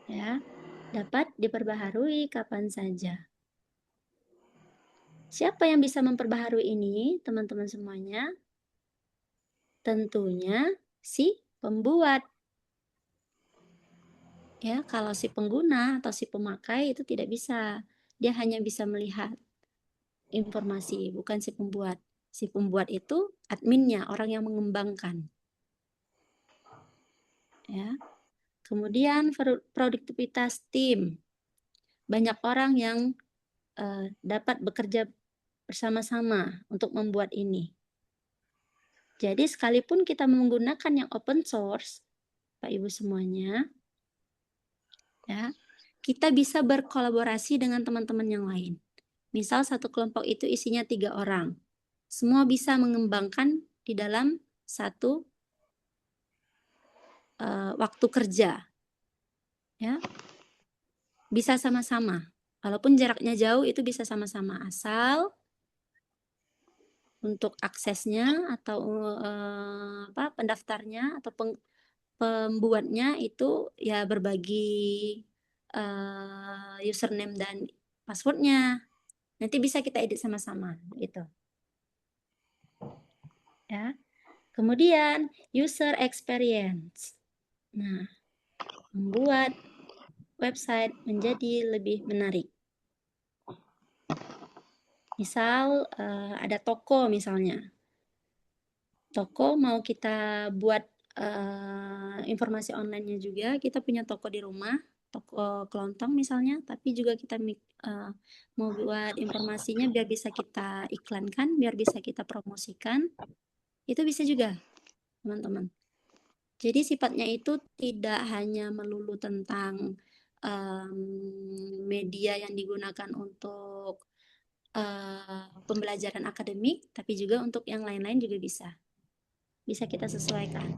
Speaker 1: Ya, dapat diperbaharui kapan saja. Siapa yang bisa memperbaharui ini, teman-teman semuanya? Tentunya si pembuat. Ya, kalau si pengguna atau si pemakai itu tidak bisa. Dia hanya bisa melihat informasi, bukan si pembuat. Si pembuat itu adminnya, orang yang mengembangkan. Ya. Kemudian produktivitas tim. Banyak orang yang dapat bekerja bersama-sama untuk membuat ini. Jadi sekalipun kita menggunakan yang open source, Pak Ibu semuanya, ya, kita bisa berkolaborasi dengan teman-teman yang lain. Misal satu kelompok itu isinya 3 orang. Semua bisa mengembangkan di dalam satu waktu kerja. Ya. Bisa sama-sama Walaupun jaraknya jauh itu bisa sama-sama, asal untuk aksesnya atau pendaftarnya atau pembuatnya itu ya berbagi username dan passwordnya. Nanti bisa kita edit sama-sama gitu. Ya. Kemudian user experience. Nah, membuat website menjadi lebih menarik. Misal ada toko misalnya. Toko mau kita buat informasi online-nya juga, kita punya toko di rumah, toko kelontong misalnya, tapi juga kita mau buat informasinya biar bisa kita iklankan, biar bisa kita promosikan, itu bisa juga, teman-teman. Jadi sifatnya itu tidak hanya melulu tentang media yang digunakan untuk pembelajaran akademik, tapi juga untuk yang lain-lain juga bisa. Bisa kita sesuaikan.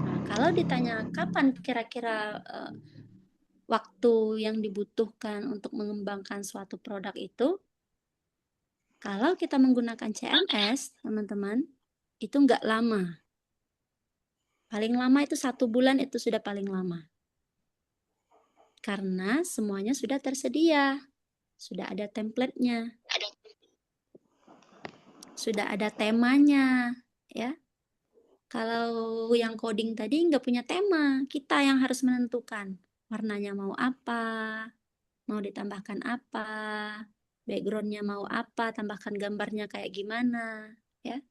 Speaker 1: Nah, kalau ditanya kapan kira-kira waktu yang dibutuhkan untuk mengembangkan suatu produk itu, kalau kita menggunakan CMS, teman-teman, itu nggak lama. Paling lama itu 1 bulan itu sudah paling lama. Karena semuanya sudah tersedia. Sudah ada template-nya. Sudah ada temanya, ya. Kalau yang coding tadi nggak punya tema, kita yang harus menentukan warnanya mau apa, mau ditambahkan apa, background-nya mau apa, tambahkan gambarnya kayak gimana, ya.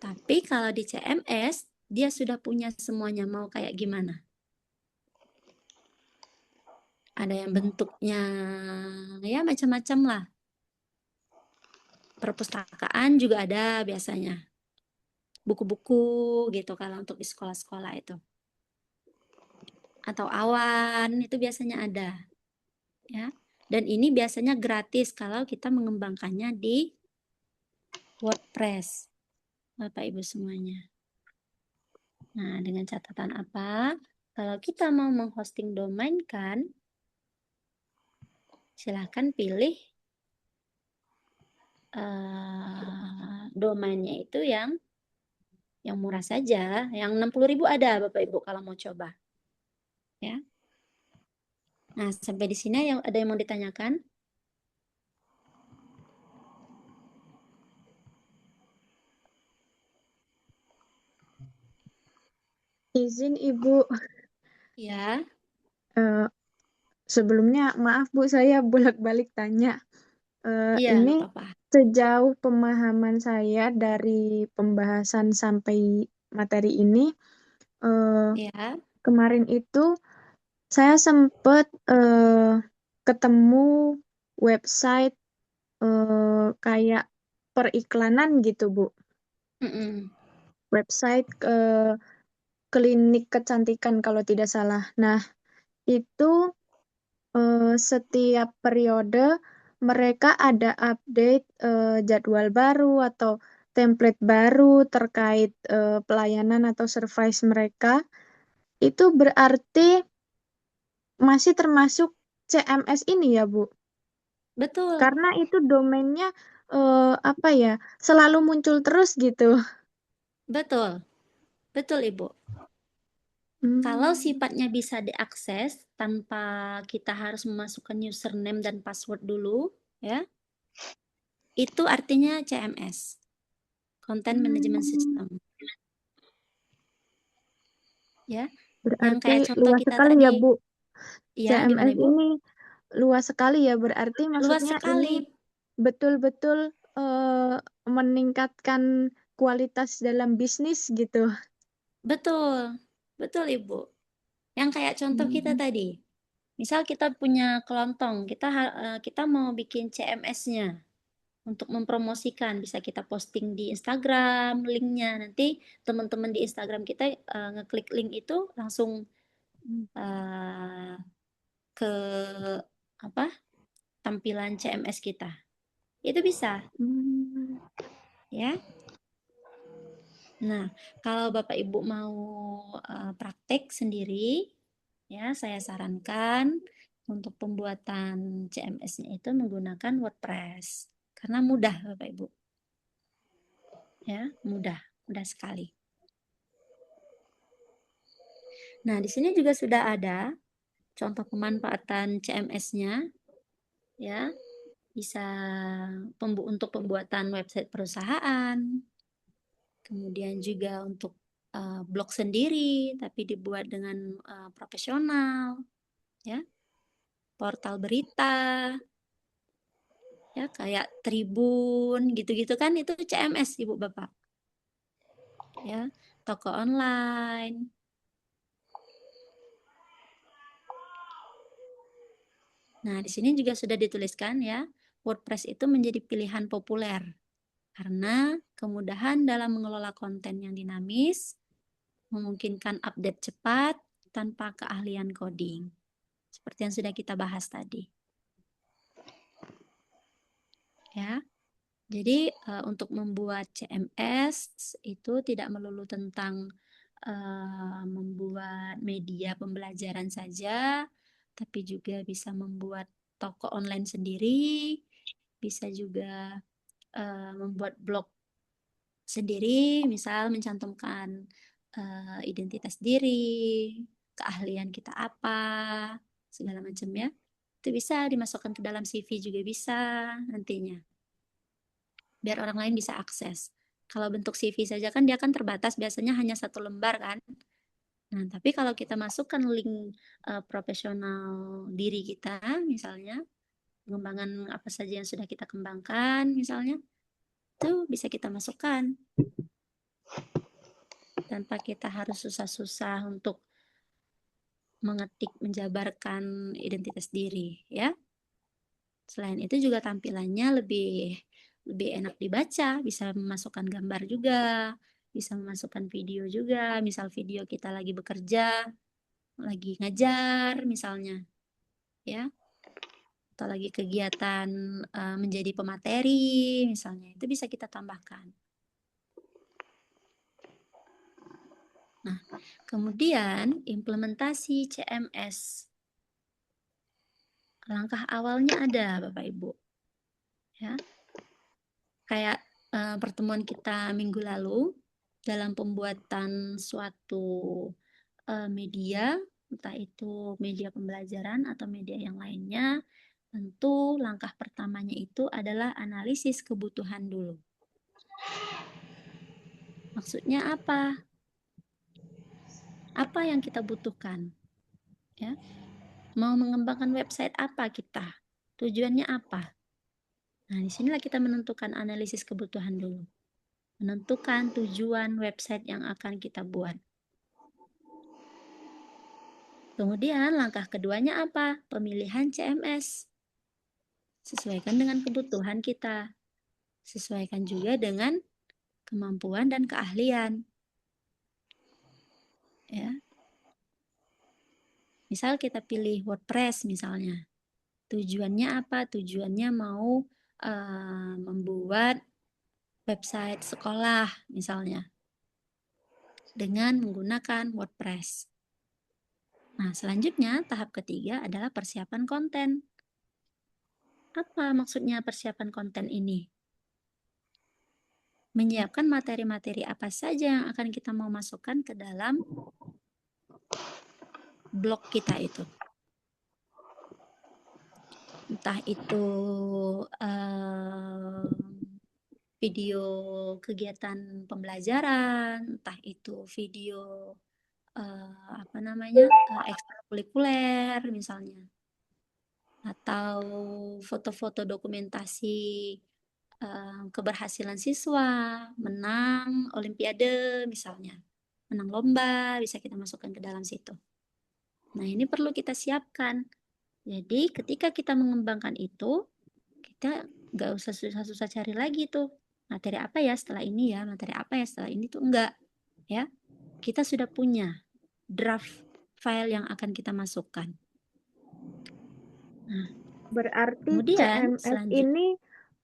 Speaker 1: Tapi kalau di CMS, dia sudah punya semuanya mau kayak gimana. Ada yang bentuknya ya macam-macam lah. Perpustakaan juga ada biasanya. Buku-buku gitu kalau untuk di sekolah-sekolah itu. Atau awan itu biasanya ada. Ya. Dan ini biasanya gratis kalau kita mengembangkannya di WordPress. Bapak Ibu semuanya. Nah, dengan catatan apa? Kalau kita mau menghosting domain kan, silahkan pilih domainnya itu yang murah saja, yang 60.000 ada Bapak Ibu kalau mau coba. Ya. Nah, sampai di sini ada yang mau ditanyakan?
Speaker 3: Izin Ibu.
Speaker 1: Ya.
Speaker 3: Sebelumnya maaf Bu, saya bolak-balik tanya.
Speaker 1: Iya,
Speaker 3: Ini
Speaker 1: nggak apa-apa.
Speaker 3: sejauh pemahaman saya dari pembahasan sampai materi ini,
Speaker 1: Ya.
Speaker 3: kemarin itu saya sempat ketemu website kayak periklanan gitu Bu. Website klinik kecantikan kalau tidak salah. Nah, itu setiap periode mereka ada update jadwal baru atau template baru terkait pelayanan atau service mereka. Itu berarti masih termasuk CMS ini ya, Bu?
Speaker 1: Betul.
Speaker 3: Karena itu domainnya apa ya, selalu muncul terus gitu.
Speaker 1: Betul. Betul, Ibu. Kalau sifatnya bisa diakses tanpa kita harus memasukkan username dan password dulu, ya. Itu artinya CMS. Content Management System. Ya. Yang
Speaker 3: Berarti
Speaker 1: kayak contoh
Speaker 3: luas
Speaker 1: kita
Speaker 3: sekali
Speaker 1: tadi.
Speaker 3: ya, Bu.
Speaker 1: Iya, gimana,
Speaker 3: CMS
Speaker 1: Ibu?
Speaker 3: ini luas sekali ya, berarti
Speaker 1: Luas
Speaker 3: maksudnya
Speaker 1: sekali.
Speaker 3: ini betul-betul meningkatkan kualitas dalam bisnis gitu.
Speaker 1: Betul. Betul, Ibu. Yang kayak contoh kita tadi. Misal kita punya kelontong, kita mau bikin CMS-nya untuk mempromosikan, bisa kita posting di Instagram linknya, nanti teman-teman di Instagram kita ngeklik link itu langsung ke tampilan CMS kita. Itu bisa. Ya. Nah, kalau Bapak Ibu mau praktek sendiri, ya saya sarankan untuk pembuatan CMS-nya itu menggunakan WordPress karena mudah Bapak Ibu. Ya, mudah sekali. Nah, di sini juga sudah ada contoh pemanfaatan CMS-nya, ya. Bisa untuk pembuatan website perusahaan, kemudian juga untuk blog sendiri, tapi dibuat dengan profesional, ya. Portal berita, ya kayak Tribun, gitu-gitu kan itu CMS Ibu Bapak, ya. Toko online. Nah, di sini juga sudah dituliskan ya, WordPress itu menjadi pilihan populer karena kemudahan dalam mengelola konten yang dinamis, memungkinkan update cepat tanpa keahlian coding. Seperti yang sudah kita bahas tadi. Ya. Jadi untuk membuat CMS itu tidak melulu tentang membuat media pembelajaran saja, tapi juga bisa membuat toko online sendiri, bisa juga membuat blog sendiri, misal mencantumkan identitas diri, keahlian kita apa, segala macam ya. Itu bisa dimasukkan ke dalam CV juga bisa nantinya. Biar orang lain bisa akses. Kalau bentuk CV saja kan dia kan terbatas, biasanya hanya 1 lembar kan. Nah, tapi kalau kita masukkan link profesional diri kita, misalnya, pengembangan apa saja yang sudah kita kembangkan, misalnya, itu bisa kita masukkan. Tanpa kita harus susah-susah untuk mengetik, menjabarkan identitas diri, ya. Selain itu juga tampilannya lebih enak dibaca, bisa memasukkan gambar juga, bisa memasukkan video juga, misal video kita lagi bekerja, lagi ngajar misalnya, ya, atau lagi kegiatan menjadi pemateri misalnya, itu bisa kita tambahkan. Nah, kemudian implementasi CMS. Langkah awalnya ada Bapak Ibu. Ya. Kayak pertemuan kita minggu lalu dalam pembuatan suatu media, entah itu media pembelajaran atau media yang lainnya, tentu langkah pertamanya itu adalah analisis kebutuhan dulu. Maksudnya apa? Apa yang kita butuhkan? Ya. Mau mengembangkan website apa kita? Tujuannya apa? Nah, disinilah kita menentukan analisis kebutuhan dulu. Menentukan tujuan website yang akan kita buat. Kemudian langkah keduanya apa? Pemilihan CMS. Sesuaikan dengan kebutuhan kita. Sesuaikan juga dengan kemampuan dan keahlian. Ya. Misal kita pilih WordPress misalnya. Tujuannya apa? Tujuannya mau membuat website sekolah misalnya. Dengan menggunakan WordPress. Nah, selanjutnya tahap ketiga adalah persiapan konten. Apa maksudnya persiapan konten ini? Menyiapkan materi-materi apa saja yang akan kita mau masukkan ke dalam blog kita itu. Entah itu video kegiatan pembelajaran, entah itu video ekstrakurikuler misalnya, atau foto-foto dokumentasi keberhasilan siswa, menang olimpiade misalnya, menang lomba, bisa kita masukkan ke dalam situ. Nah, ini perlu kita siapkan. Jadi, ketika kita mengembangkan itu, kita nggak usah susah-susah cari lagi tuh, materi apa ya setelah ini ya, materi apa ya setelah ini tuh, enggak. Ya, kita sudah punya draft file yang akan kita masukkan. Nah,
Speaker 3: berarti
Speaker 1: kemudian
Speaker 3: CMS ini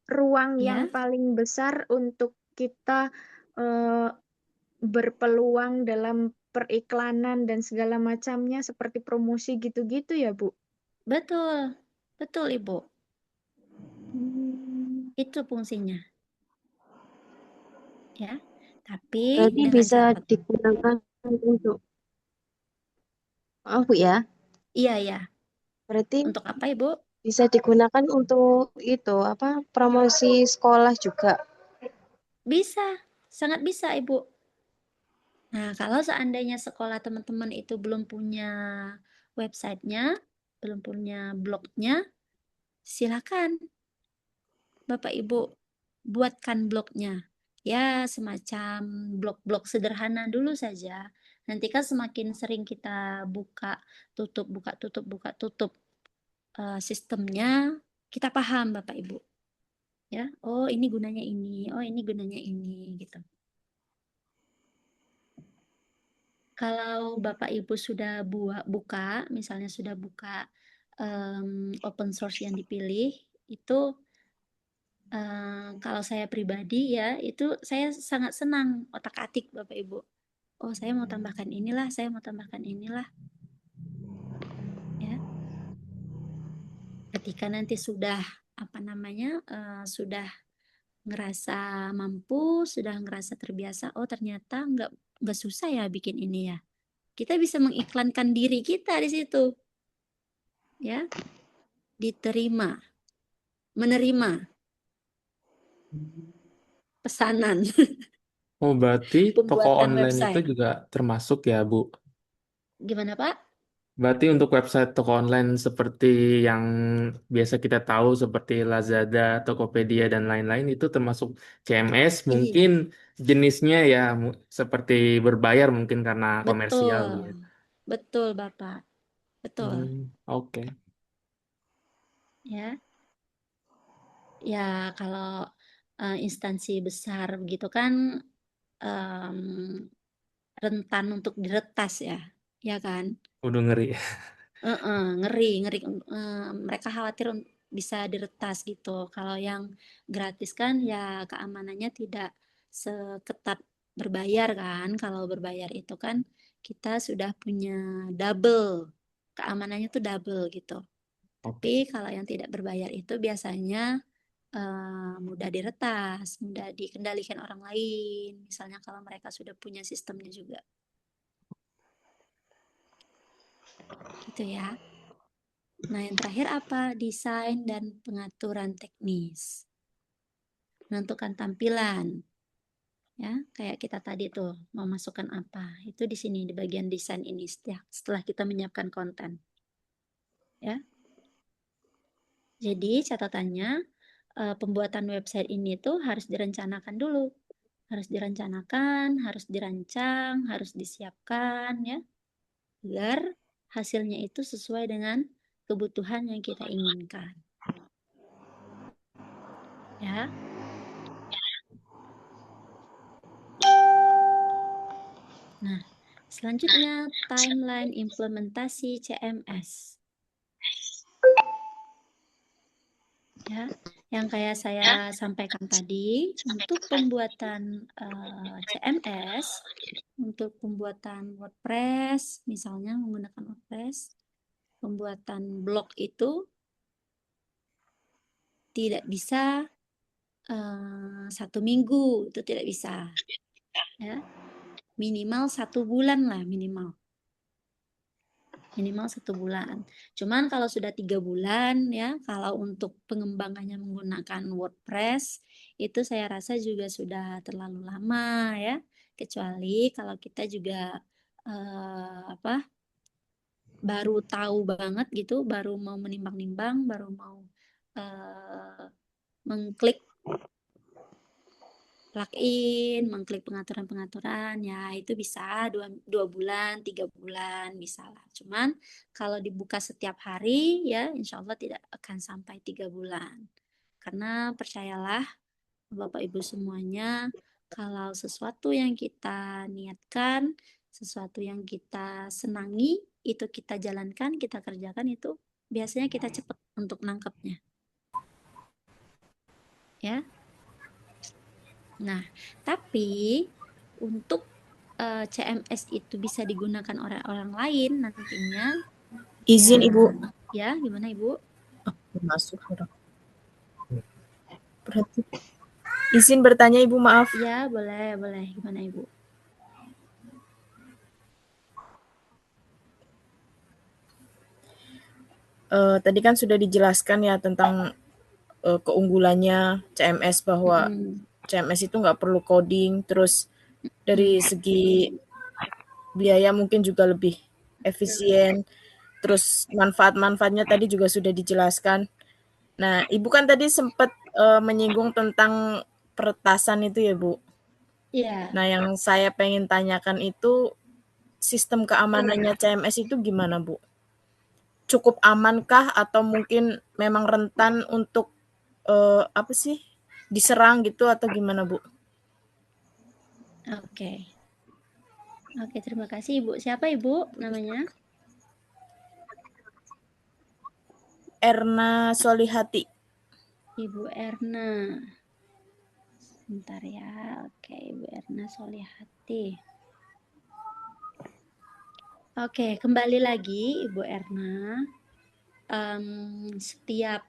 Speaker 3: ruang yang paling besar untuk kita berpeluang dalam periklanan dan segala macamnya seperti promosi gitu-gitu ya, Bu?
Speaker 1: Betul, betul Ibu. Itu fungsinya, ya. Tapi
Speaker 18: Berarti
Speaker 1: dengan
Speaker 18: bisa
Speaker 1: catatan.
Speaker 18: digunakan untuk, maaf Bu ya,
Speaker 1: Iya, ya.
Speaker 18: berarti
Speaker 1: Untuk apa Ibu?
Speaker 18: bisa digunakan untuk itu apa promosi sekolah juga.
Speaker 1: Bisa, sangat bisa Ibu. Nah, kalau seandainya sekolah teman-teman itu belum punya websitenya, belum punya blognya, silakan Bapak Ibu buatkan blognya. Ya, semacam blog-blog sederhana dulu saja. Nanti kan semakin sering kita buka tutup sistemnya, kita paham Bapak Ibu. Ya, oh ini gunanya ini, oh ini gunanya ini gitu. Kalau Bapak Ibu sudah buka, misalnya sudah buka open source yang dipilih, itu kalau saya pribadi ya, itu saya sangat senang otak-atik Bapak Ibu. Oh, saya mau tambahkan inilah, saya mau tambahkan inilah. Ya. Ketika nanti sudah sudah ngerasa mampu, sudah ngerasa terbiasa, oh ternyata nggak susah ya bikin ini ya. Kita bisa mengiklankan diri kita di situ. Ya. Diterima, menerima pesanan.
Speaker 17: Oh, berarti toko
Speaker 1: Pembuatan
Speaker 17: online itu
Speaker 1: website.
Speaker 17: juga termasuk ya, Bu?
Speaker 1: Gimana Pak?
Speaker 17: Berarti untuk website toko online seperti yang biasa kita tahu seperti Lazada, Tokopedia, dan lain-lain itu termasuk CMS,
Speaker 1: Iya.
Speaker 17: mungkin jenisnya ya seperti berbayar mungkin karena komersial gitu.
Speaker 1: Betul. Betul Bapak. Betul.
Speaker 17: Oke.
Speaker 1: Ya. Ya, kalau instansi besar begitu kan rentan untuk diretas ya kan?
Speaker 17: Udah ngeri.
Speaker 1: Ngeri. Mereka khawatir bisa diretas gitu. Kalau yang gratis kan ya keamanannya tidak seketat berbayar kan. Kalau berbayar itu kan kita sudah punya double. Keamanannya tuh double gitu. Tapi kalau yang tidak berbayar itu biasanya mudah diretas, mudah dikendalikan orang lain. Misalnya kalau mereka sudah punya sistemnya juga. Gitu ya. Nah, yang terakhir apa? Desain dan pengaturan teknis. Menentukan tampilan. Ya, kayak kita tadi tuh mau masukkan apa. Itu di sini di bagian desain ini setelah kita menyiapkan konten. Ya. Jadi catatannya pembuatan website ini tuh harus direncanakan dulu. Harus direncanakan, harus dirancang, harus disiapkan ya. Agar hasilnya itu sesuai dengan kebutuhan yang kita inginkan. Ya. Nah, selanjutnya timeline implementasi CMS. Ya, yang kayak saya sampaikan tadi, untuk pembuatan CMS, untuk pembuatan WordPress, misalnya menggunakan WordPress, pembuatan blog itu tidak bisa 1 minggu, itu tidak bisa. Ya, minimal 1 bulan lah minimal. Minimal 1 bulan. Cuman kalau sudah 3 bulan ya, kalau untuk pengembangannya menggunakan WordPress, itu saya rasa juga sudah terlalu lama ya. Kecuali kalau kita juga baru tahu banget gitu, baru mau menimbang-nimbang, baru mau mengklik plugin, mengklik pengaturan-pengaturan, ya itu bisa 2 bulan, 3 bulan, bisa lah. Cuman kalau dibuka setiap hari, ya insya Allah tidak akan sampai 3 bulan. Karena percayalah, Bapak Ibu semuanya, kalau sesuatu yang kita niatkan, sesuatu yang kita senangi, itu kita jalankan, kita kerjakan, itu biasanya kita cepat untuk nangkepnya. Ya. Nah, tapi untuk CMS itu bisa digunakan oleh orang lain nantinya.
Speaker 7: Izin
Speaker 1: ya,
Speaker 7: Ibu.
Speaker 1: Ya, gimana Ibu?
Speaker 7: Masuk orang. Berarti izin bertanya Ibu, maaf.
Speaker 1: Ya, boleh. Gimana Ibu?
Speaker 7: Tadi kan sudah dijelaskan ya tentang keunggulannya CMS bahwa CMS itu nggak perlu coding, terus dari segi biaya mungkin juga lebih efisien, terus manfaat-manfaatnya tadi juga sudah dijelaskan. Nah, Ibu kan tadi sempat menyinggung tentang peretasan itu ya, Bu.
Speaker 1: Iya.
Speaker 7: Nah, yang saya pengen tanyakan itu sistem keamanannya CMS itu gimana, Bu? Cukup amankah atau mungkin memang rentan untuk diserang gitu atau gimana, Bu?
Speaker 1: Oke, terima kasih Ibu. Siapa Ibu namanya?
Speaker 7: Erna Solihati.
Speaker 1: Ibu Erna. Sebentar ya. Oke, Ibu Erna Solihati. Oke, kembali lagi Ibu Erna. Setiap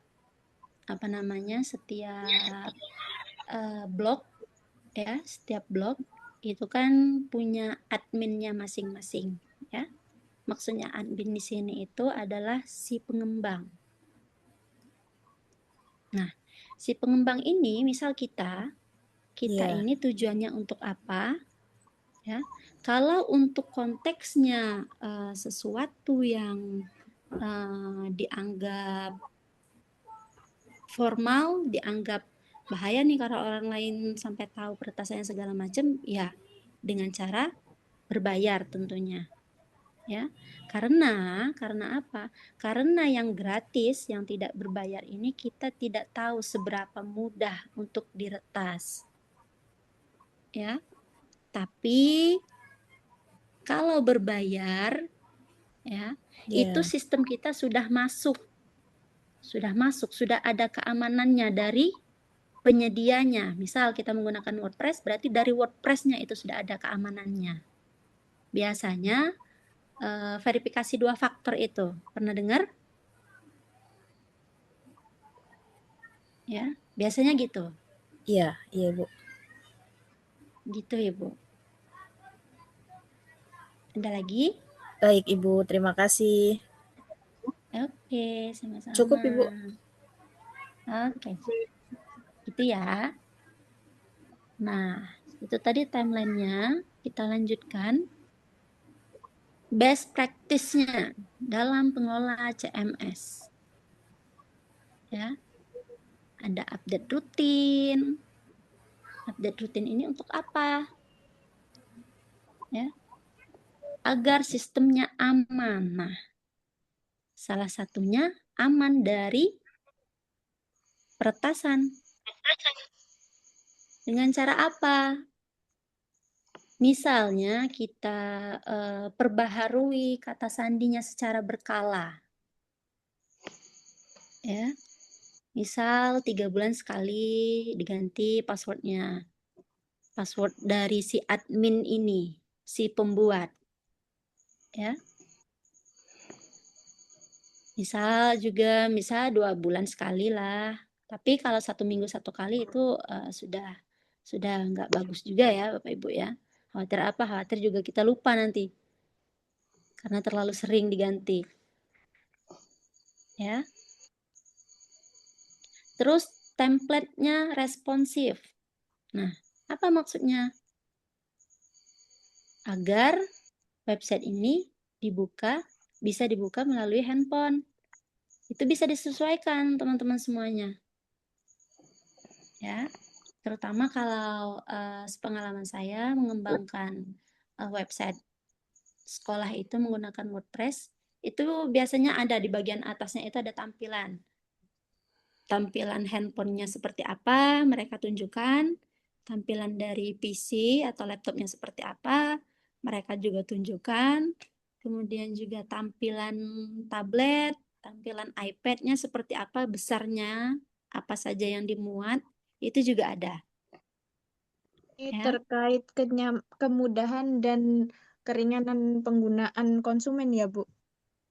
Speaker 1: blog ya, setiap blog itu kan punya adminnya masing-masing ya. Maksudnya admin di sini itu adalah si pengembang. Nah, si pengembang ini misal kita ini tujuannya untuk apa? Ya. Kalau untuk konteksnya sesuatu yang dianggap formal, dianggap bahaya nih kalau orang lain sampai tahu peretasannya segala macam, ya dengan cara berbayar tentunya. Ya. Karena apa? Karena yang gratis, yang tidak berbayar ini kita tidak tahu seberapa mudah untuk diretas. Ya. Tapi kalau berbayar ya, itu sistem kita sudah masuk, sudah ada keamanannya dari penyedianya. Misal kita menggunakan WordPress, berarti dari WordPress-nya itu sudah ada keamanannya. Biasanya verifikasi 2 faktor itu, pernah dengar? Ya, biasanya gitu.
Speaker 7: Iya, Bu.
Speaker 1: Gitu, Ibu. Ada lagi?
Speaker 7: Baik, Ibu. Terima kasih.
Speaker 1: Oke, sama-sama.
Speaker 7: Cukup, Ibu.
Speaker 1: Oke. Gitu ya. Nah, itu tadi timeline-nya. Kita lanjutkan. Best practice-nya dalam pengelola CMS. Ya. Ada update rutin. Update rutin ini untuk apa? Ya. Agar sistemnya aman. Nah, salah satunya aman dari peretasan. Dengan cara apa? Misalnya kita perbaharui kata sandinya secara berkala. Ya. Misal 3 bulan sekali diganti passwordnya. Password dari si admin ini, si pembuat. Ya. Misal 2 bulan sekali lah. Tapi kalau 1 minggu 1 kali itu sudah nggak bagus juga ya Bapak Ibu ya. Khawatir apa? Khawatir juga kita lupa nanti. Karena terlalu sering diganti. Ya. Terus template-nya responsif. Nah, apa maksudnya? Agar website ini bisa dibuka melalui handphone. Itu bisa disesuaikan teman-teman semuanya. Ya. Terutama kalau sepengalaman saya mengembangkan website sekolah itu menggunakan WordPress, itu biasanya ada di bagian atasnya itu ada tampilan. Tampilan handphonenya seperti apa, mereka tunjukkan. Tampilan dari PC atau laptopnya seperti apa, mereka juga tunjukkan. Kemudian juga tampilan tablet, tampilan iPad-nya seperti apa, besarnya, apa saja yang dimuat, itu juga ada.
Speaker 3: Ini terkait kemudahan dan keringanan penggunaan konsumen ya, Bu?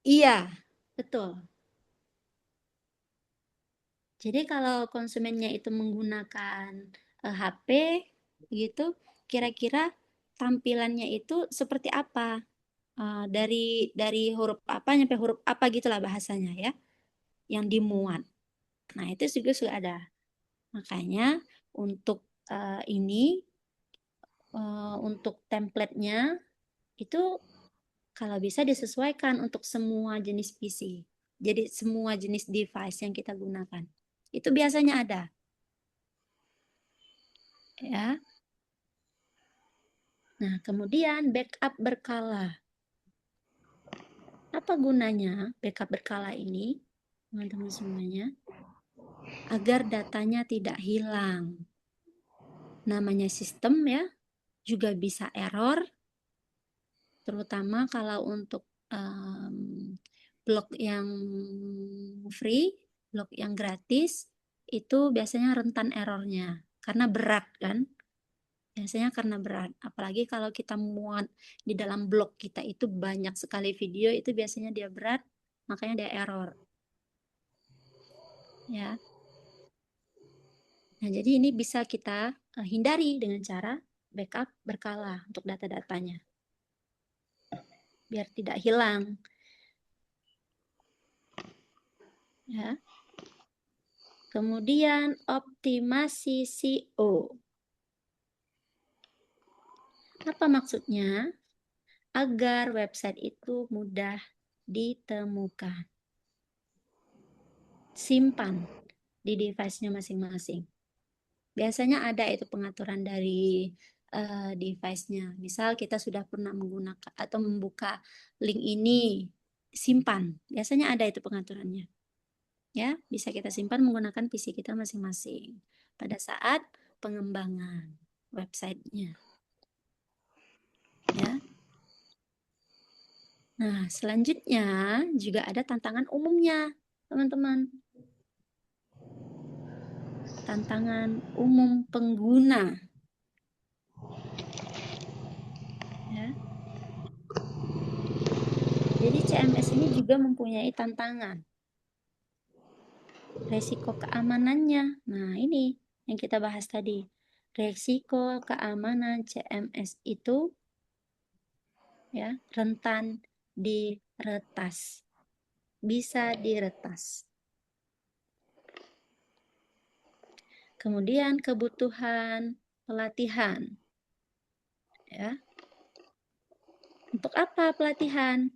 Speaker 1: Iya, betul. Jadi kalau konsumennya itu menggunakan HP gitu, kira-kira tampilannya itu seperti apa? Dari huruf apa nyampe huruf apa gitulah bahasanya ya, yang dimuat. Nah, itu juga sudah ada. Makanya untuk untuk template-nya itu kalau bisa disesuaikan untuk semua jenis PC. Jadi semua jenis device yang kita gunakan. Itu biasanya ada. Ya. Nah, kemudian backup berkala. Apa gunanya backup berkala ini, teman-teman semuanya? Agar datanya tidak hilang. Namanya sistem ya, juga bisa error, terutama kalau untuk blog yang free, blog yang gratis, itu biasanya rentan errornya, karena berat kan? Biasanya karena berat, apalagi kalau kita muat di dalam blog kita itu banyak sekali video, itu biasanya dia berat, makanya dia error. Ya. Nah, jadi ini bisa kita hindari dengan cara backup berkala untuk data-datanya. Biar tidak hilang. Ya. Kemudian optimasi SEO. Apa maksudnya? Agar website itu mudah ditemukan. Simpan di device-nya masing-masing. Biasanya ada itu pengaturan dari device-nya. Misal kita sudah pernah menggunakan atau membuka link ini, simpan. Biasanya ada itu pengaturannya. Ya, bisa kita simpan menggunakan PC kita masing-masing pada saat pengembangan website-nya. Ya. Nah, selanjutnya juga ada tantangan umumnya, teman-teman. Tantangan umum pengguna. Ya. Jadi CMS ini juga mempunyai tantangan. Resiko keamanannya. Nah, ini yang kita bahas tadi. Resiko keamanan CMS itu ya rentan diretas. Bisa diretas. Kemudian kebutuhan pelatihan. Ya. Untuk apa pelatihan?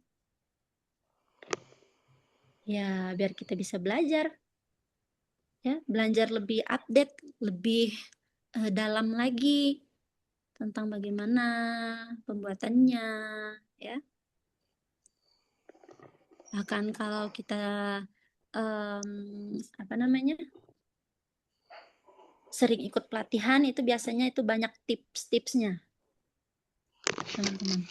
Speaker 1: Ya, biar kita bisa belajar. Ya, belajar lebih update, lebih dalam lagi tentang bagaimana pembuatannya, ya. Bahkan kalau kita sering ikut pelatihan, itu biasanya itu banyak tips-tipsnya, teman-teman.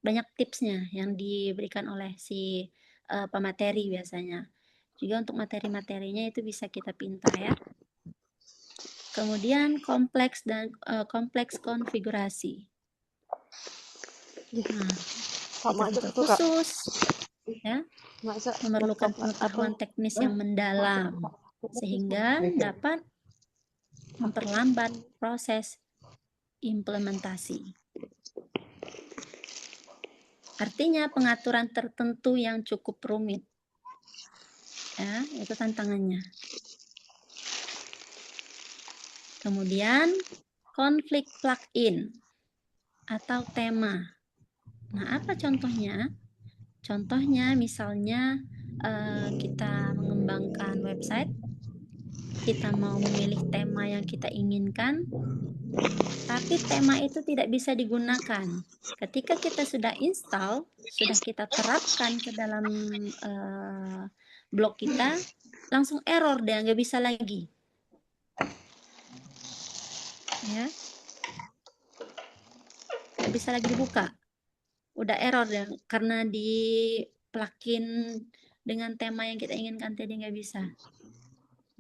Speaker 1: Banyak tipsnya yang diberikan oleh si pemateri biasanya. Juga untuk materi-materinya itu bisa kita pinta ya. Kemudian kompleks konfigurasi. Nah, fitur khusus ya, memerlukan pengetahuan teknis yang mendalam sehingga dapat memperlambat proses implementasi. Artinya pengaturan tertentu yang cukup rumit. Ya, itu tantangannya. Kemudian konflik plugin atau tema. Nah, apa contohnya? Contohnya misalnya kita mengembangkan website, kita mau memilih tema yang kita inginkan, tapi tema itu tidak bisa digunakan. Ketika kita sudah install, sudah kita terapkan ke dalam blog kita, langsung error dia, nggak bisa lagi. Ya, nggak bisa lagi dibuka. Udah error ya, karena di plugin dengan tema yang kita inginkan tadi nggak bisa.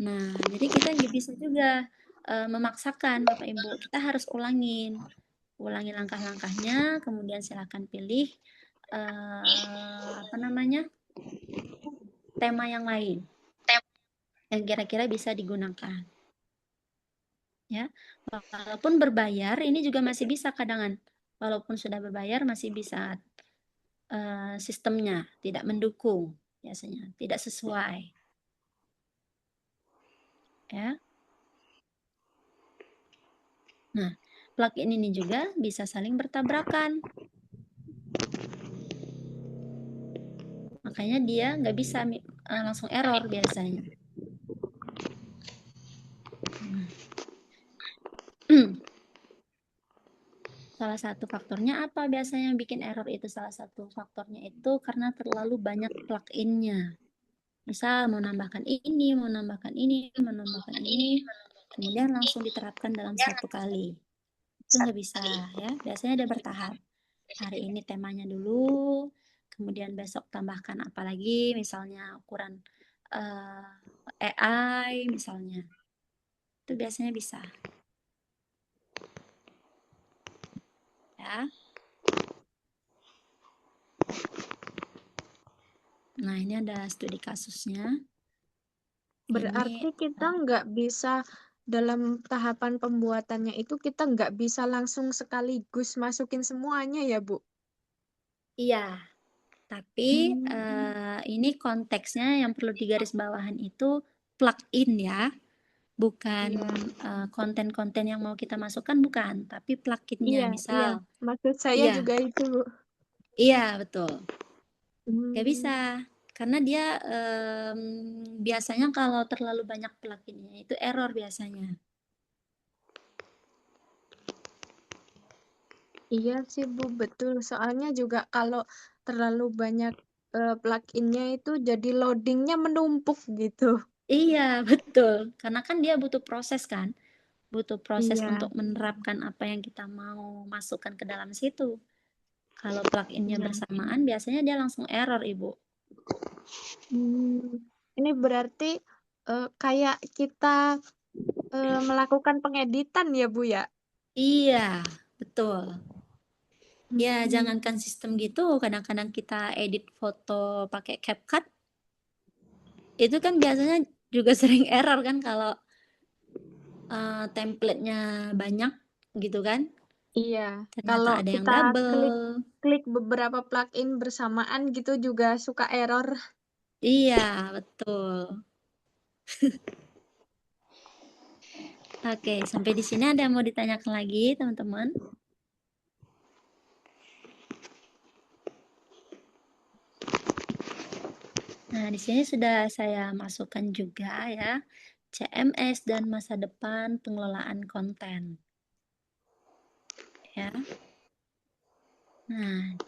Speaker 1: Nah, jadi kita nggak bisa juga memaksakan Bapak Ibu. Kita harus ulangi langkah-langkahnya, kemudian silakan pilih tema yang lain. yang kira-kira bisa digunakan. Ya, walaupun berbayar ini juga masih bisa kadangan. Walaupun sudah berbayar masih bisa sistemnya tidak mendukung biasanya, tidak sesuai. Ya. Nah, plugin ini juga bisa saling bertabrakan. Makanya dia nggak bisa langsung error biasanya. Salah satu faktornya apa biasanya yang bikin error itu? Salah satu faktornya itu karena terlalu banyak plugin-nya. Misal mau nambahkan ini, mau nambahkan ini, mau nambahkan ini, kemudian langsung diterapkan dalam satu kali. Itu nggak bisa ya, biasanya dia bertahap. Hari ini temanya dulu, kemudian besok tambahkan apa lagi, misalnya ukuran AI misalnya. Itu biasanya bisa. Ya. Nah, ini ada studi kasusnya.
Speaker 3: Berarti kita nggak bisa dalam tahapan pembuatannya itu kita nggak bisa langsung sekaligus masukin semuanya ya, Bu?
Speaker 1: Iya, tapi ini konteksnya yang perlu digarisbawahan itu plug-in ya, bukan konten-konten yang mau kita masukkan bukan, tapi plug-in-nya.
Speaker 3: Iya,
Speaker 1: Misal,
Speaker 3: maksud saya
Speaker 1: iya,
Speaker 3: juga itu, Bu.
Speaker 1: iya betul, nggak bisa, karena dia biasanya kalau terlalu banyak plug-in-nya itu error biasanya.
Speaker 3: Iya sih Bu, betul. Soalnya juga kalau terlalu banyak plugin-nya itu jadi loading-nya menumpuk gitu.
Speaker 1: Iya, betul. Karena kan dia butuh proses kan. Butuh proses
Speaker 3: Iya.
Speaker 1: untuk menerapkan apa yang kita mau masukkan ke dalam situ. Kalau plug-in-nya
Speaker 3: Iya.
Speaker 1: bersamaan, biasanya dia langsung error, Ibu.
Speaker 3: Ini berarti kayak kita melakukan pengeditan ya, Bu ya?
Speaker 1: Iya, betul. Ya, jangankan sistem gitu, kadang-kadang kita edit foto pakai CapCut, itu kan biasanya juga sering error kan kalau template-nya banyak gitu kan.
Speaker 3: Iya,
Speaker 1: Ternyata
Speaker 3: kalau
Speaker 1: ada yang
Speaker 3: kita
Speaker 1: double.
Speaker 3: klik beberapa plugin bersamaan gitu juga suka error.
Speaker 1: Iya, betul. Oke, sampai di sini ada yang mau ditanyakan lagi, teman-teman? Nah, di sini sudah saya masukkan juga ya, CMS dan masa depan pengelolaan konten. Ya. Nah,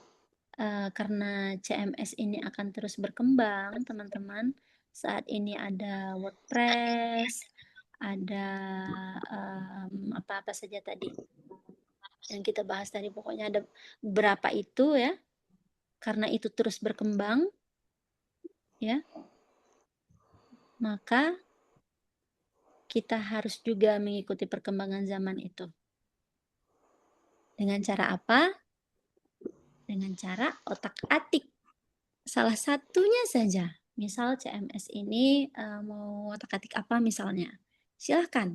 Speaker 1: karena CMS ini akan terus berkembang, teman-teman. Saat ini ada WordPress, ada apa-apa saja tadi yang kita bahas tadi, pokoknya ada berapa itu ya. Karena itu terus berkembang, ya, maka kita harus juga mengikuti perkembangan zaman itu. Dengan cara apa? Dengan cara otak-atik. Salah satunya saja. Misal CMS ini mau otak-atik apa misalnya? Silahkan.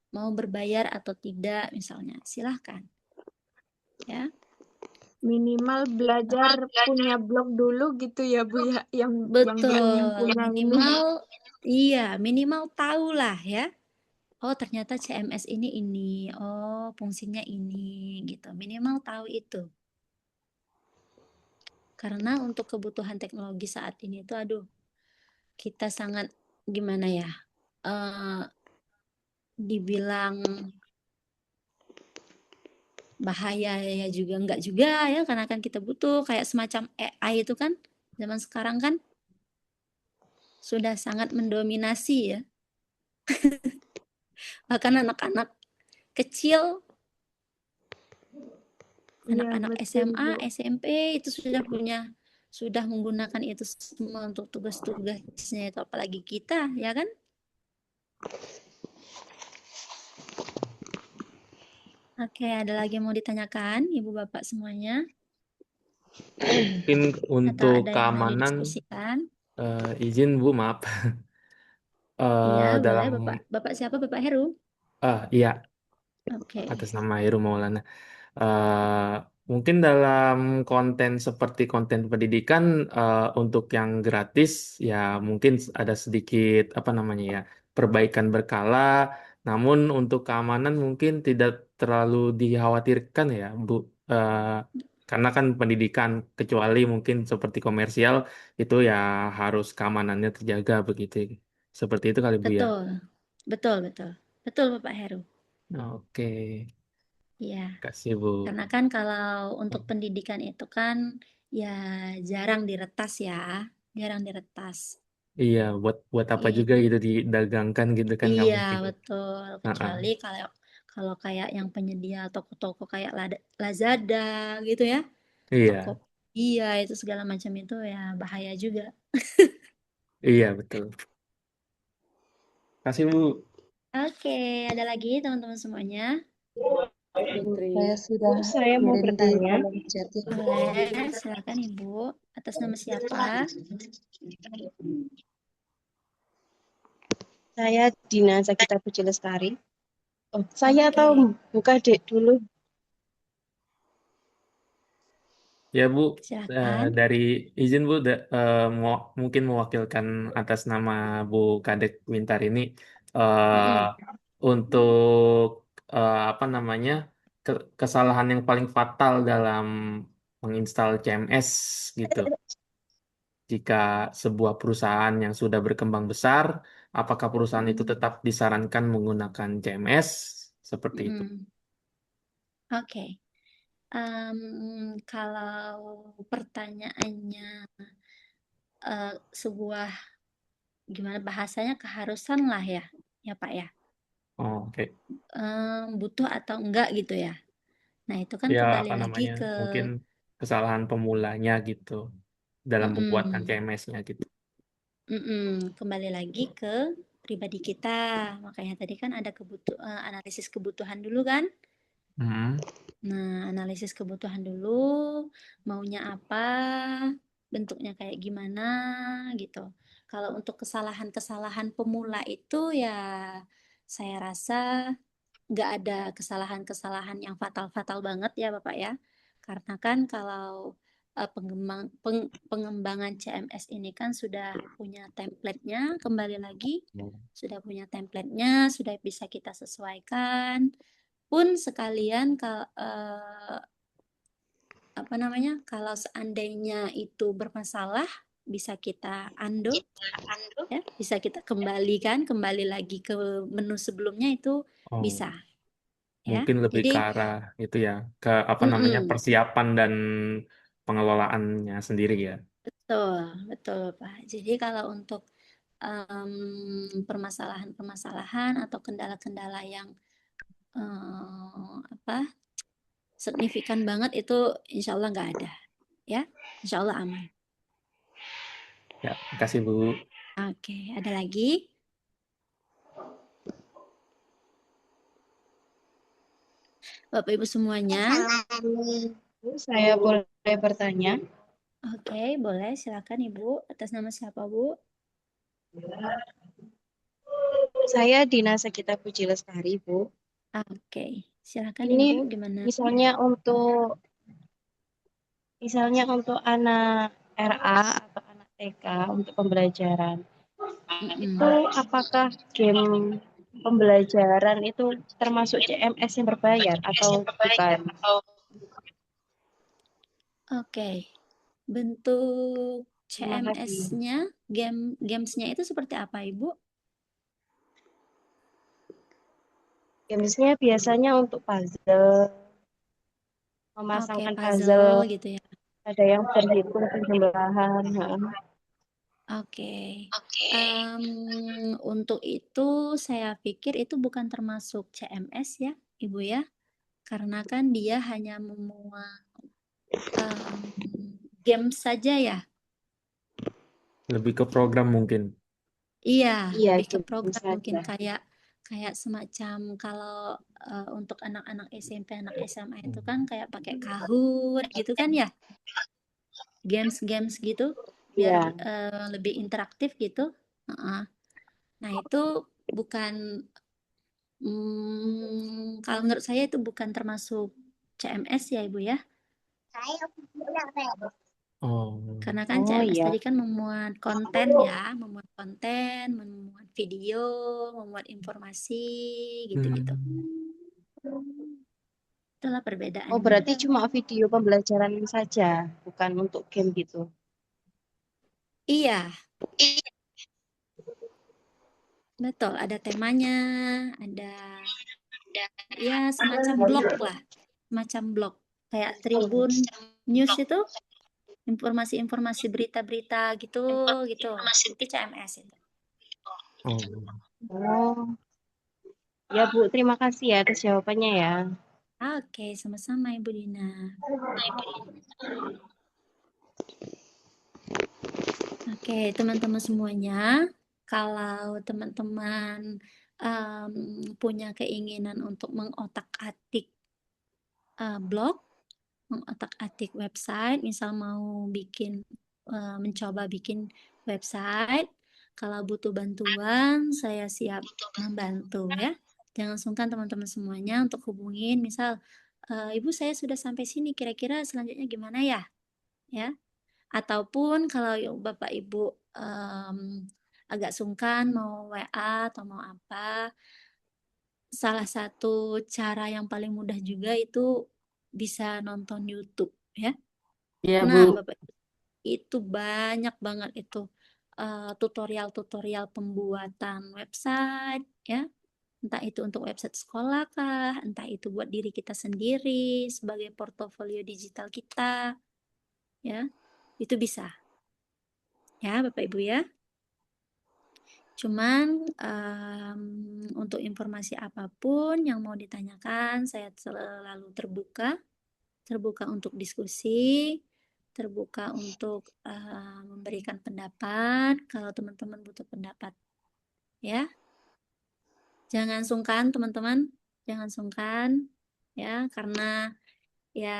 Speaker 1: Mau berbayar atau tidak misalnya, silahkan. Ya.
Speaker 3: Minimal belajar punya blog dulu gitu ya Bu ya, yang
Speaker 1: Betul,
Speaker 3: belum punya
Speaker 1: minimal iya, minimal tahulah ya. Oh, ternyata CMS ini, oh fungsinya ini gitu. Minimal tahu itu. Karena untuk kebutuhan teknologi saat ini itu aduh, kita sangat gimana ya? Dibilang bahaya ya juga enggak juga ya, karena kan kita butuh kayak semacam AI itu kan zaman sekarang kan sudah sangat mendominasi ya. Bahkan anak-anak kecil, anak-anak SMA, SMP itu sudah menggunakan itu semua untuk tugas-tugasnya itu, apalagi kita ya kan. Oke, ada lagi yang mau ditanyakan Ibu Bapak semuanya?
Speaker 17: Mungkin
Speaker 1: Atau
Speaker 17: untuk
Speaker 1: ada yang mau
Speaker 17: keamanan,
Speaker 1: didiskusikan?
Speaker 17: izin Bu, maaf.
Speaker 1: Iya, boleh
Speaker 17: dalam
Speaker 1: Bapak siapa? Bapak Heru?
Speaker 17: iya,
Speaker 1: Oke.
Speaker 17: atas nama Heru Maulana. Eh, Mungkin dalam konten seperti konten pendidikan, untuk yang gratis ya mungkin ada sedikit apa namanya ya, perbaikan berkala. Namun untuk keamanan mungkin tidak terlalu dikhawatirkan ya, Bu. Eh, karena kan pendidikan, kecuali mungkin seperti komersial, itu ya harus keamanannya terjaga begitu. Seperti itu kali, Bu ya.
Speaker 1: Betul. Betul, betul. Betul, Bapak Heru.
Speaker 17: Oke,
Speaker 1: Iya.
Speaker 17: kasih Bu.
Speaker 1: Karena kan kalau untuk pendidikan itu kan ya jarang diretas ya. Jarang diretas.
Speaker 17: Iya, buat apa
Speaker 1: Iya.
Speaker 17: juga gitu didagangkan gitu kan nggak
Speaker 1: Iya,
Speaker 17: mungkin.
Speaker 1: betul.
Speaker 17: Heeh.
Speaker 1: Kecuali kalau kalau kayak yang penyedia toko-toko kayak Lazada gitu ya.
Speaker 17: Iya,
Speaker 1: Tokopedia itu segala macam itu ya bahaya juga.
Speaker 17: iya betul. Kasih Bu.
Speaker 1: Oke, ada lagi teman-teman semuanya?
Speaker 18: Bu, saya sudah
Speaker 3: Saya mau
Speaker 18: kirim di
Speaker 3: bertanya.
Speaker 18: kolom chat ya.
Speaker 1: Boleh, silakan Ibu. Atas nama siapa?
Speaker 18: Saya Dina Sakita Puji Lestari. Oh, saya
Speaker 1: Oke.
Speaker 18: atau buka dek dulu.
Speaker 17: Ya Bu,
Speaker 1: Silakan.
Speaker 17: dari izin Bu, mungkin mewakilkan atas nama Bu Kadek Wintar ini, eh, untuk apa namanya, kesalahan yang paling fatal dalam menginstal CMS gitu. Jika sebuah perusahaan yang sudah berkembang besar, apakah perusahaan itu tetap disarankan menggunakan CMS? Seperti itu.
Speaker 1: Oke. Kalau pertanyaannya sebuah gimana bahasanya keharusan lah ya, ya Pak ya.
Speaker 17: Oh, oke.
Speaker 1: Butuh atau enggak gitu ya. Nah, itu kan
Speaker 17: Ya,
Speaker 1: kembali
Speaker 17: apa
Speaker 1: lagi
Speaker 17: namanya?
Speaker 1: ke
Speaker 17: Mungkin kesalahan pemulanya gitu dalam pembuatan
Speaker 1: mm-mm,
Speaker 17: CMS-nya gitu.
Speaker 1: kembali lagi ke pribadi kita. Makanya tadi kan ada analisis kebutuhan dulu kan.
Speaker 17: Hmm.
Speaker 1: Nah, analisis kebutuhan dulu, maunya apa, bentuknya kayak gimana gitu. Kalau untuk kesalahan-kesalahan pemula itu ya saya rasa nggak ada kesalahan-kesalahan yang fatal-fatal banget ya Bapak ya. Karena kan kalau pengembangan CMS ini kan sudah punya template-nya, kembali lagi sudah punya template-nya, sudah bisa kita sesuaikan. Pun sekalian apa namanya, kalau seandainya itu bermasalah bisa kita undo ya, bisa kita kembalikan kembali lagi ke menu sebelumnya itu
Speaker 17: Oh,
Speaker 1: bisa ya.
Speaker 17: mungkin lebih
Speaker 1: Jadi
Speaker 17: ke arah itu ya, ke apa namanya, persiapan dan pengelolaannya sendiri ya.
Speaker 1: betul, betul Pak. Jadi kalau untuk permasalahan-permasalahan atau kendala-kendala yang apa signifikan banget itu insya Allah nggak ada ya, insya Allah aman.
Speaker 17: Ya, kasih Bu.
Speaker 1: Oke, ada lagi? Bapak Ibu semuanya.
Speaker 18: Saya boleh bertanya?
Speaker 1: Oke, boleh. Silakan Ibu. Atas nama siapa, Bu?
Speaker 18: Saya Dina Sakita Puji Lestari, Bu.
Speaker 1: Oke, silakan
Speaker 18: Ini
Speaker 1: Ibu. Gimana?
Speaker 18: misalnya untuk anak RA atau anak TK untuk pembelajaran. Itu apakah game pembelajaran itu termasuk CMS yang berbayar atau bukan?
Speaker 1: Oke, bentuk CMS-nya, gamesnya itu seperti apa, Ibu?
Speaker 18: Gamesnya biasanya untuk puzzle, memasangkan
Speaker 1: puzzle
Speaker 18: puzzle,
Speaker 1: gitu ya.
Speaker 18: ada yang berhitung penjumlahan.
Speaker 1: Oke. Untuk itu saya pikir itu bukan termasuk CMS ya, Ibu ya. Karena kan dia hanya memuat game saja ya.
Speaker 17: Lebih ke program mungkin.
Speaker 1: Iya,
Speaker 18: Iya,
Speaker 1: lebih ke
Speaker 18: game
Speaker 1: program
Speaker 18: saja.
Speaker 1: mungkin kayak semacam kalau untuk anak-anak SMP, anak SMA itu kan kayak pakai Kahoot gitu kan ya. Games-games gitu biar
Speaker 18: Iya.
Speaker 1: lebih interaktif gitu. Nah, itu bukan, kalau menurut saya itu bukan termasuk CMS ya, Ibu ya.
Speaker 17: Oh.
Speaker 1: Karena kan
Speaker 18: Oh
Speaker 1: CMS
Speaker 18: iya.
Speaker 1: tadi kan memuat konten ya, memuat konten, memuat video, memuat informasi, gitu-gitu. Itulah
Speaker 18: Oh
Speaker 1: perbedaannya.
Speaker 18: berarti cuma video pembelajaran saja, bukan untuk game gitu.
Speaker 1: Iya, betul. Ada temanya, ada ya semacam blog lah, semacam blog. Kayak Tribun News itu, informasi-informasi berita-berita gitu. Itu CMS itu.
Speaker 17: Oh.
Speaker 18: Oh. Ya Bu, terima kasih ya atas jawabannya ya.
Speaker 1: Oke, sama-sama Ibu Dina. Oke, teman-teman semuanya, kalau teman-teman punya keinginan untuk mengotak-atik blog, mengotak-atik website, misal mau mencoba bikin website, kalau butuh bantuan, saya siap membantu ya. Jangan sungkan teman-teman semuanya untuk hubungin, misal, Ibu saya sudah sampai sini, kira-kira selanjutnya gimana ya? Ya. Ataupun kalau Bapak Ibu agak sungkan mau WA atau mau apa, salah satu cara yang paling mudah juga itu bisa nonton YouTube ya.
Speaker 7: Iya,
Speaker 1: Nah,
Speaker 7: Bu.
Speaker 1: Bapak itu banyak banget itu tutorial-tutorial pembuatan website ya. Entah itu untuk website sekolah kah, entah itu buat diri kita sendiri sebagai portofolio digital kita ya. Itu bisa. Ya, Bapak Ibu ya. Cuman untuk informasi apapun yang mau ditanyakan, saya selalu terbuka untuk diskusi, terbuka untuk memberikan pendapat kalau teman-teman butuh pendapat. Ya, jangan sungkan teman-teman, jangan sungkan ya, karena ya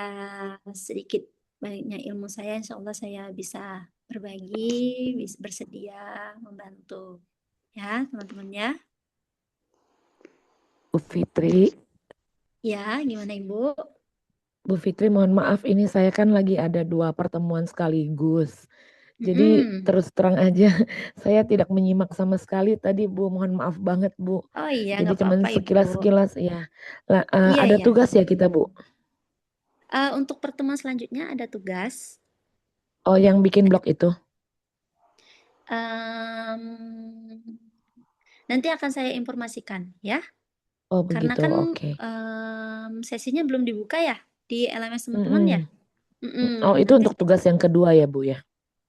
Speaker 1: sedikit banyaknya ilmu saya, insya Allah saya bisa berbagi, bersedia membantu. Ya, teman-teman ya.
Speaker 5: Bu Fitri,
Speaker 1: Ya, gimana Ibu?
Speaker 5: Bu Fitri, mohon maaf ini saya kan lagi ada 2 pertemuan sekaligus. Jadi terus terang aja saya tidak menyimak sama sekali tadi Bu, mohon maaf banget Bu.
Speaker 1: Oh iya,
Speaker 5: Jadi
Speaker 1: nggak
Speaker 5: cuman
Speaker 1: apa-apa Ibu.
Speaker 5: sekilas-sekilas ya. Lah,
Speaker 1: Iya,
Speaker 5: ada
Speaker 1: iya.
Speaker 5: tugas ya kita Bu?
Speaker 1: Untuk pertemuan selanjutnya ada tugas.
Speaker 5: Oh, yang bikin blog itu?
Speaker 1: Em, nanti akan saya informasikan ya.
Speaker 5: Oh
Speaker 1: Karena
Speaker 5: begitu,
Speaker 1: kan
Speaker 5: oke.
Speaker 1: sesinya belum dibuka ya di LMS teman-teman ya.
Speaker 5: Oh itu
Speaker 1: Nanti
Speaker 5: untuk tugas yang kedua ya Bu ya?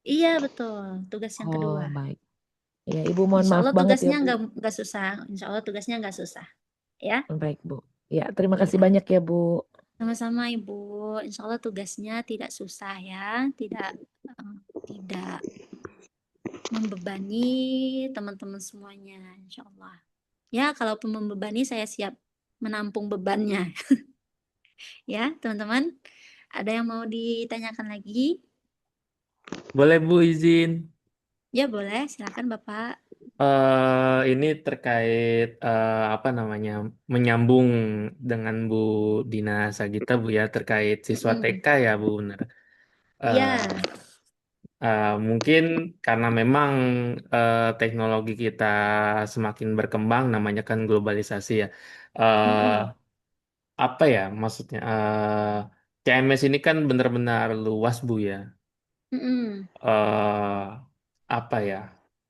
Speaker 1: iya betul, tugas yang
Speaker 5: Oh
Speaker 1: kedua.
Speaker 5: baik. Ya Ibu mohon
Speaker 1: Insya
Speaker 5: maaf
Speaker 1: Allah
Speaker 5: banget ya
Speaker 1: tugasnya
Speaker 5: Bu.
Speaker 1: nggak susah. Insya Allah tugasnya nggak susah. Ya.
Speaker 5: Baik Bu. Ya terima
Speaker 1: Iya.
Speaker 5: kasih banyak ya Bu.
Speaker 1: Sama-sama Ibu. Insya Allah tugasnya tidak susah ya, tidak membebani teman-teman semuanya, insya Allah. Ya, kalaupun membebani, saya siap menampung bebannya. Ya, teman-teman. Ada yang mau ditanyakan lagi?
Speaker 17: Boleh Bu izin.
Speaker 1: Ya, boleh. Silakan Bapak.
Speaker 17: Ini terkait apa namanya menyambung dengan Bu Dina Sagita Bu ya terkait siswa TK ya Bu benar.
Speaker 1: Iya.
Speaker 17: Mungkin karena memang teknologi kita semakin berkembang namanya kan globalisasi ya. Eh, apa ya maksudnya CMS ini kan benar-benar luas Bu ya. eh Apa ya?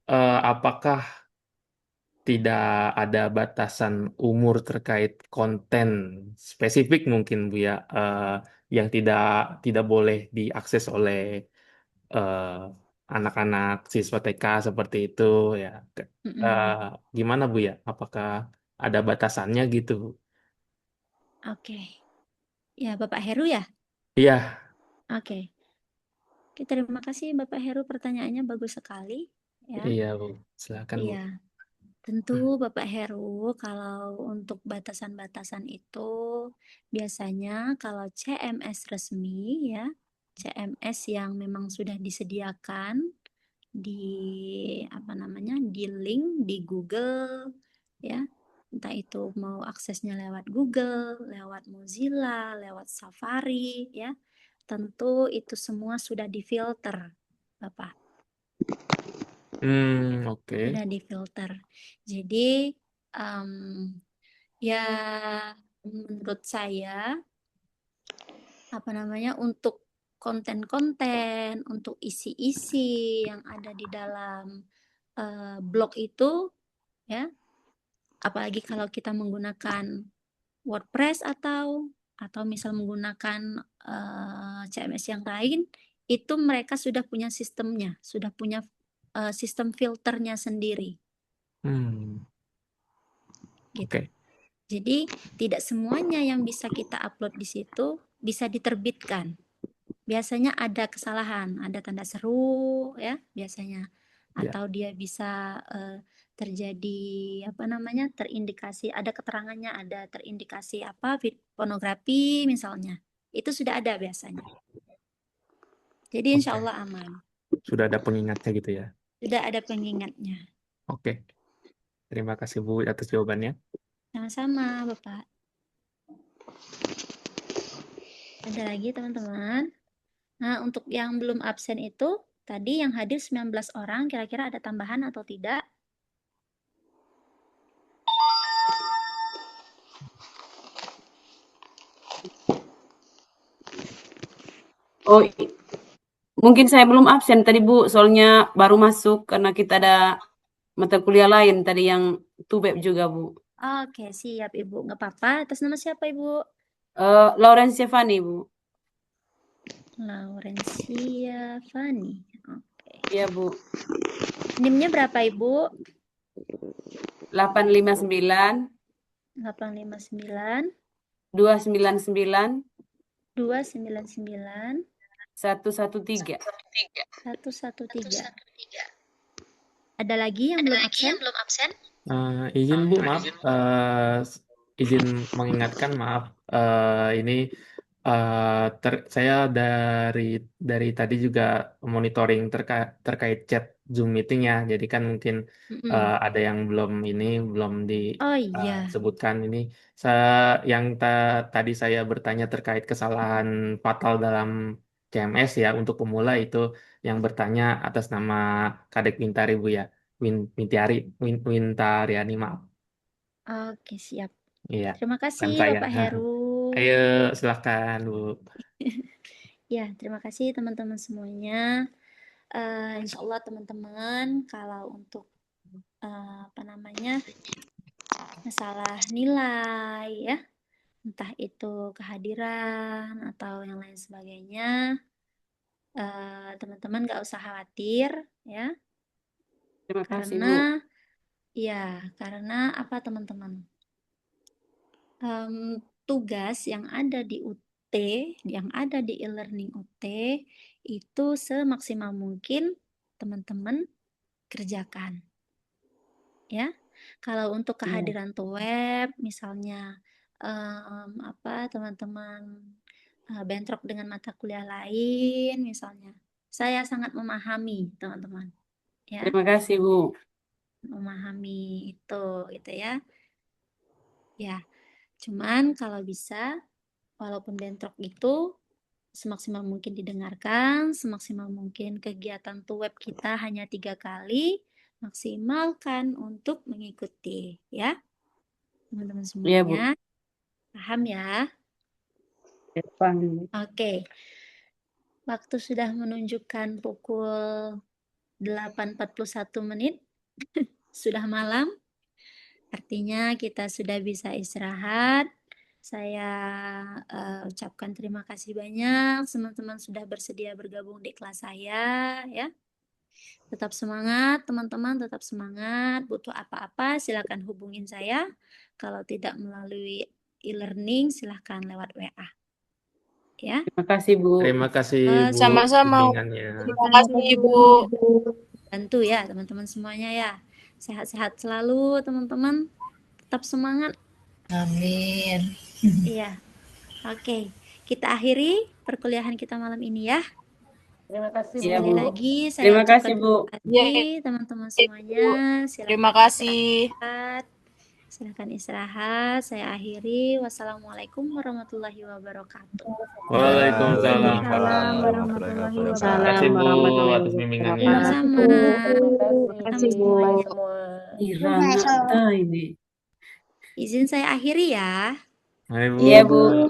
Speaker 17: Apakah tidak ada batasan umur terkait konten spesifik mungkin Bu ya yang tidak tidak boleh diakses oleh eh, anak-anak siswa TK seperti itu ya. Eh, Gimana Bu ya? Apakah ada batasannya gitu?
Speaker 1: Oke. Ya, Bapak Heru ya?
Speaker 17: Iya,
Speaker 1: Oke. Oke, terima kasih Bapak Heru, pertanyaannya bagus sekali. Ya.
Speaker 17: iya Bu. Silakan Bu.
Speaker 1: Iya. Tentu Bapak Heru, kalau untuk batasan-batasan itu biasanya kalau CMS resmi ya, CMS yang memang sudah disediakan di link di Google ya. Entah itu mau aksesnya lewat Google, lewat Mozilla, lewat Safari ya. Tentu itu semua sudah difilter, Bapak.
Speaker 17: Oke.
Speaker 1: Sudah difilter. Jadi ya menurut saya untuk konten-konten, untuk isi-isi yang ada di dalam blog itu ya, apalagi kalau kita menggunakan WordPress atau misal menggunakan CMS yang lain, itu mereka sudah punya sistemnya, sudah punya sistem filternya sendiri. Gitu.
Speaker 17: Oke.
Speaker 1: Jadi tidak semuanya yang bisa kita upload di situ bisa diterbitkan. Biasanya ada kesalahan, ada tanda seru ya biasanya,
Speaker 17: Ya.
Speaker 1: atau dia bisa terjadi terindikasi, ada keterangannya, ada terindikasi pornografi misalnya, itu sudah ada biasanya. Jadi insya
Speaker 17: Oke.
Speaker 1: Allah aman.
Speaker 17: Sudah ada pengingatnya gitu ya.
Speaker 1: Sudah ada pengingatnya.
Speaker 17: Oke. Terima kasih Bu atas jawabannya.
Speaker 1: Sama-sama Bapak. Ada lagi teman-teman? Nah, untuk yang belum absen itu, tadi yang hadir 19 orang, kira-kira ada tambahan atau tidak?
Speaker 20: Oh, mungkin saya belum absen tadi Bu, soalnya baru masuk karena kita ada mata kuliah lain tadi yang TUBEP juga Bu.
Speaker 1: Oke, siap Ibu. Nggak apa-apa. Atas nama siapa Ibu?
Speaker 20: Laurencia Fani Bu.
Speaker 1: Laurencia Fani. Oke.
Speaker 20: Iya Bu.
Speaker 1: NIM-nya berapa Ibu?
Speaker 20: 859
Speaker 1: 859
Speaker 20: 299
Speaker 1: 299
Speaker 20: 113.
Speaker 1: 113. Ada lagi yang belum absen?
Speaker 17: Izin Bu, maaf, izin mengingatkan, maaf, ini saya dari tadi juga monitoring terkait chat Zoom meeting-nya. Jadi kan mungkin ada yang belum
Speaker 1: Oh iya.
Speaker 17: disebutkan ini. Yang tadi saya bertanya terkait kesalahan fatal dalam CMS ya untuk pemula, itu yang bertanya atas nama Kadek Wintari Bu ya. Wintariani, maaf.
Speaker 1: Oke, siap.
Speaker 17: Iya,
Speaker 1: Terima
Speaker 17: kan
Speaker 1: kasih
Speaker 17: saya.
Speaker 1: Bapak Heru.
Speaker 17: Ayo, silakan Bu.
Speaker 1: Ya, terima kasih teman-teman semuanya. Insya Allah teman-teman, kalau untuk masalah nilai ya, entah itu kehadiran atau yang lain sebagainya, teman-teman nggak usah khawatir ya.
Speaker 20: Terima kasih Bu.
Speaker 1: Karena apa teman-teman? Tugas yang ada di UT, yang ada di e-learning UT itu semaksimal mungkin teman-teman kerjakan. Ya. Kalau untuk kehadiran web misalnya teman-teman bentrok dengan mata kuliah lain misalnya. Saya sangat memahami teman-teman. Ya.
Speaker 20: Terima kasih Bu.
Speaker 1: Memahami itu gitu ya. Ya. Cuman kalau bisa, walaupun bentrok itu semaksimal mungkin didengarkan, semaksimal mungkin kegiatan web kita hanya 3 kali, maksimalkan untuk mengikuti ya. Teman-teman
Speaker 20: Iya Bu.
Speaker 1: semuanya, paham ya?
Speaker 20: Paham.
Speaker 1: Oke. Waktu sudah menunjukkan pukul 8.41 menit, sudah malam. Artinya kita sudah bisa istirahat. Saya ucapkan terima kasih banyak teman-teman sudah bersedia bergabung di kelas saya ya. Tetap semangat teman-teman, tetap semangat. Butuh apa-apa silakan hubungin saya. Kalau tidak melalui e-learning silakan lewat WA. Ya.
Speaker 20: Terima kasih Bu.
Speaker 17: Terima kasih Bu
Speaker 7: Sama-sama.
Speaker 17: bimbingannya.
Speaker 7: Terima kasih Ibu.
Speaker 1: Bantu ya teman-teman semuanya ya. Sehat-sehat selalu teman-teman. Tetap semangat.
Speaker 4: Amin.
Speaker 1: Iya. Oke. Kita akhiri perkuliahan kita malam ini ya.
Speaker 5: Terima kasih,
Speaker 20: Iya,
Speaker 1: Sekali
Speaker 20: Bu.
Speaker 1: lagi saya
Speaker 20: Terima
Speaker 1: ucapkan
Speaker 20: kasih, Bu.
Speaker 1: terima kasih teman-teman semuanya.
Speaker 7: Terima
Speaker 1: Silakan
Speaker 7: kasih.
Speaker 1: istirahat. Silakan istirahat. Saya akhiri. Wassalamualaikum warahmatullahi wabarakatuh.
Speaker 17: Waalaikumsalam
Speaker 3: Waalaikumsalam warahmatullahi
Speaker 17: Terima
Speaker 3: wabarakatuh.
Speaker 17: kasih Bu
Speaker 15: warahmatullahi
Speaker 17: atas bimbingannya.
Speaker 1: Sama-sama.
Speaker 3: Terima kasih, Bu.
Speaker 1: Semuanya.
Speaker 20: Irana, ini.
Speaker 1: Izin saya akhiri ya.
Speaker 17: Hai Bu.
Speaker 20: Iya, Bu.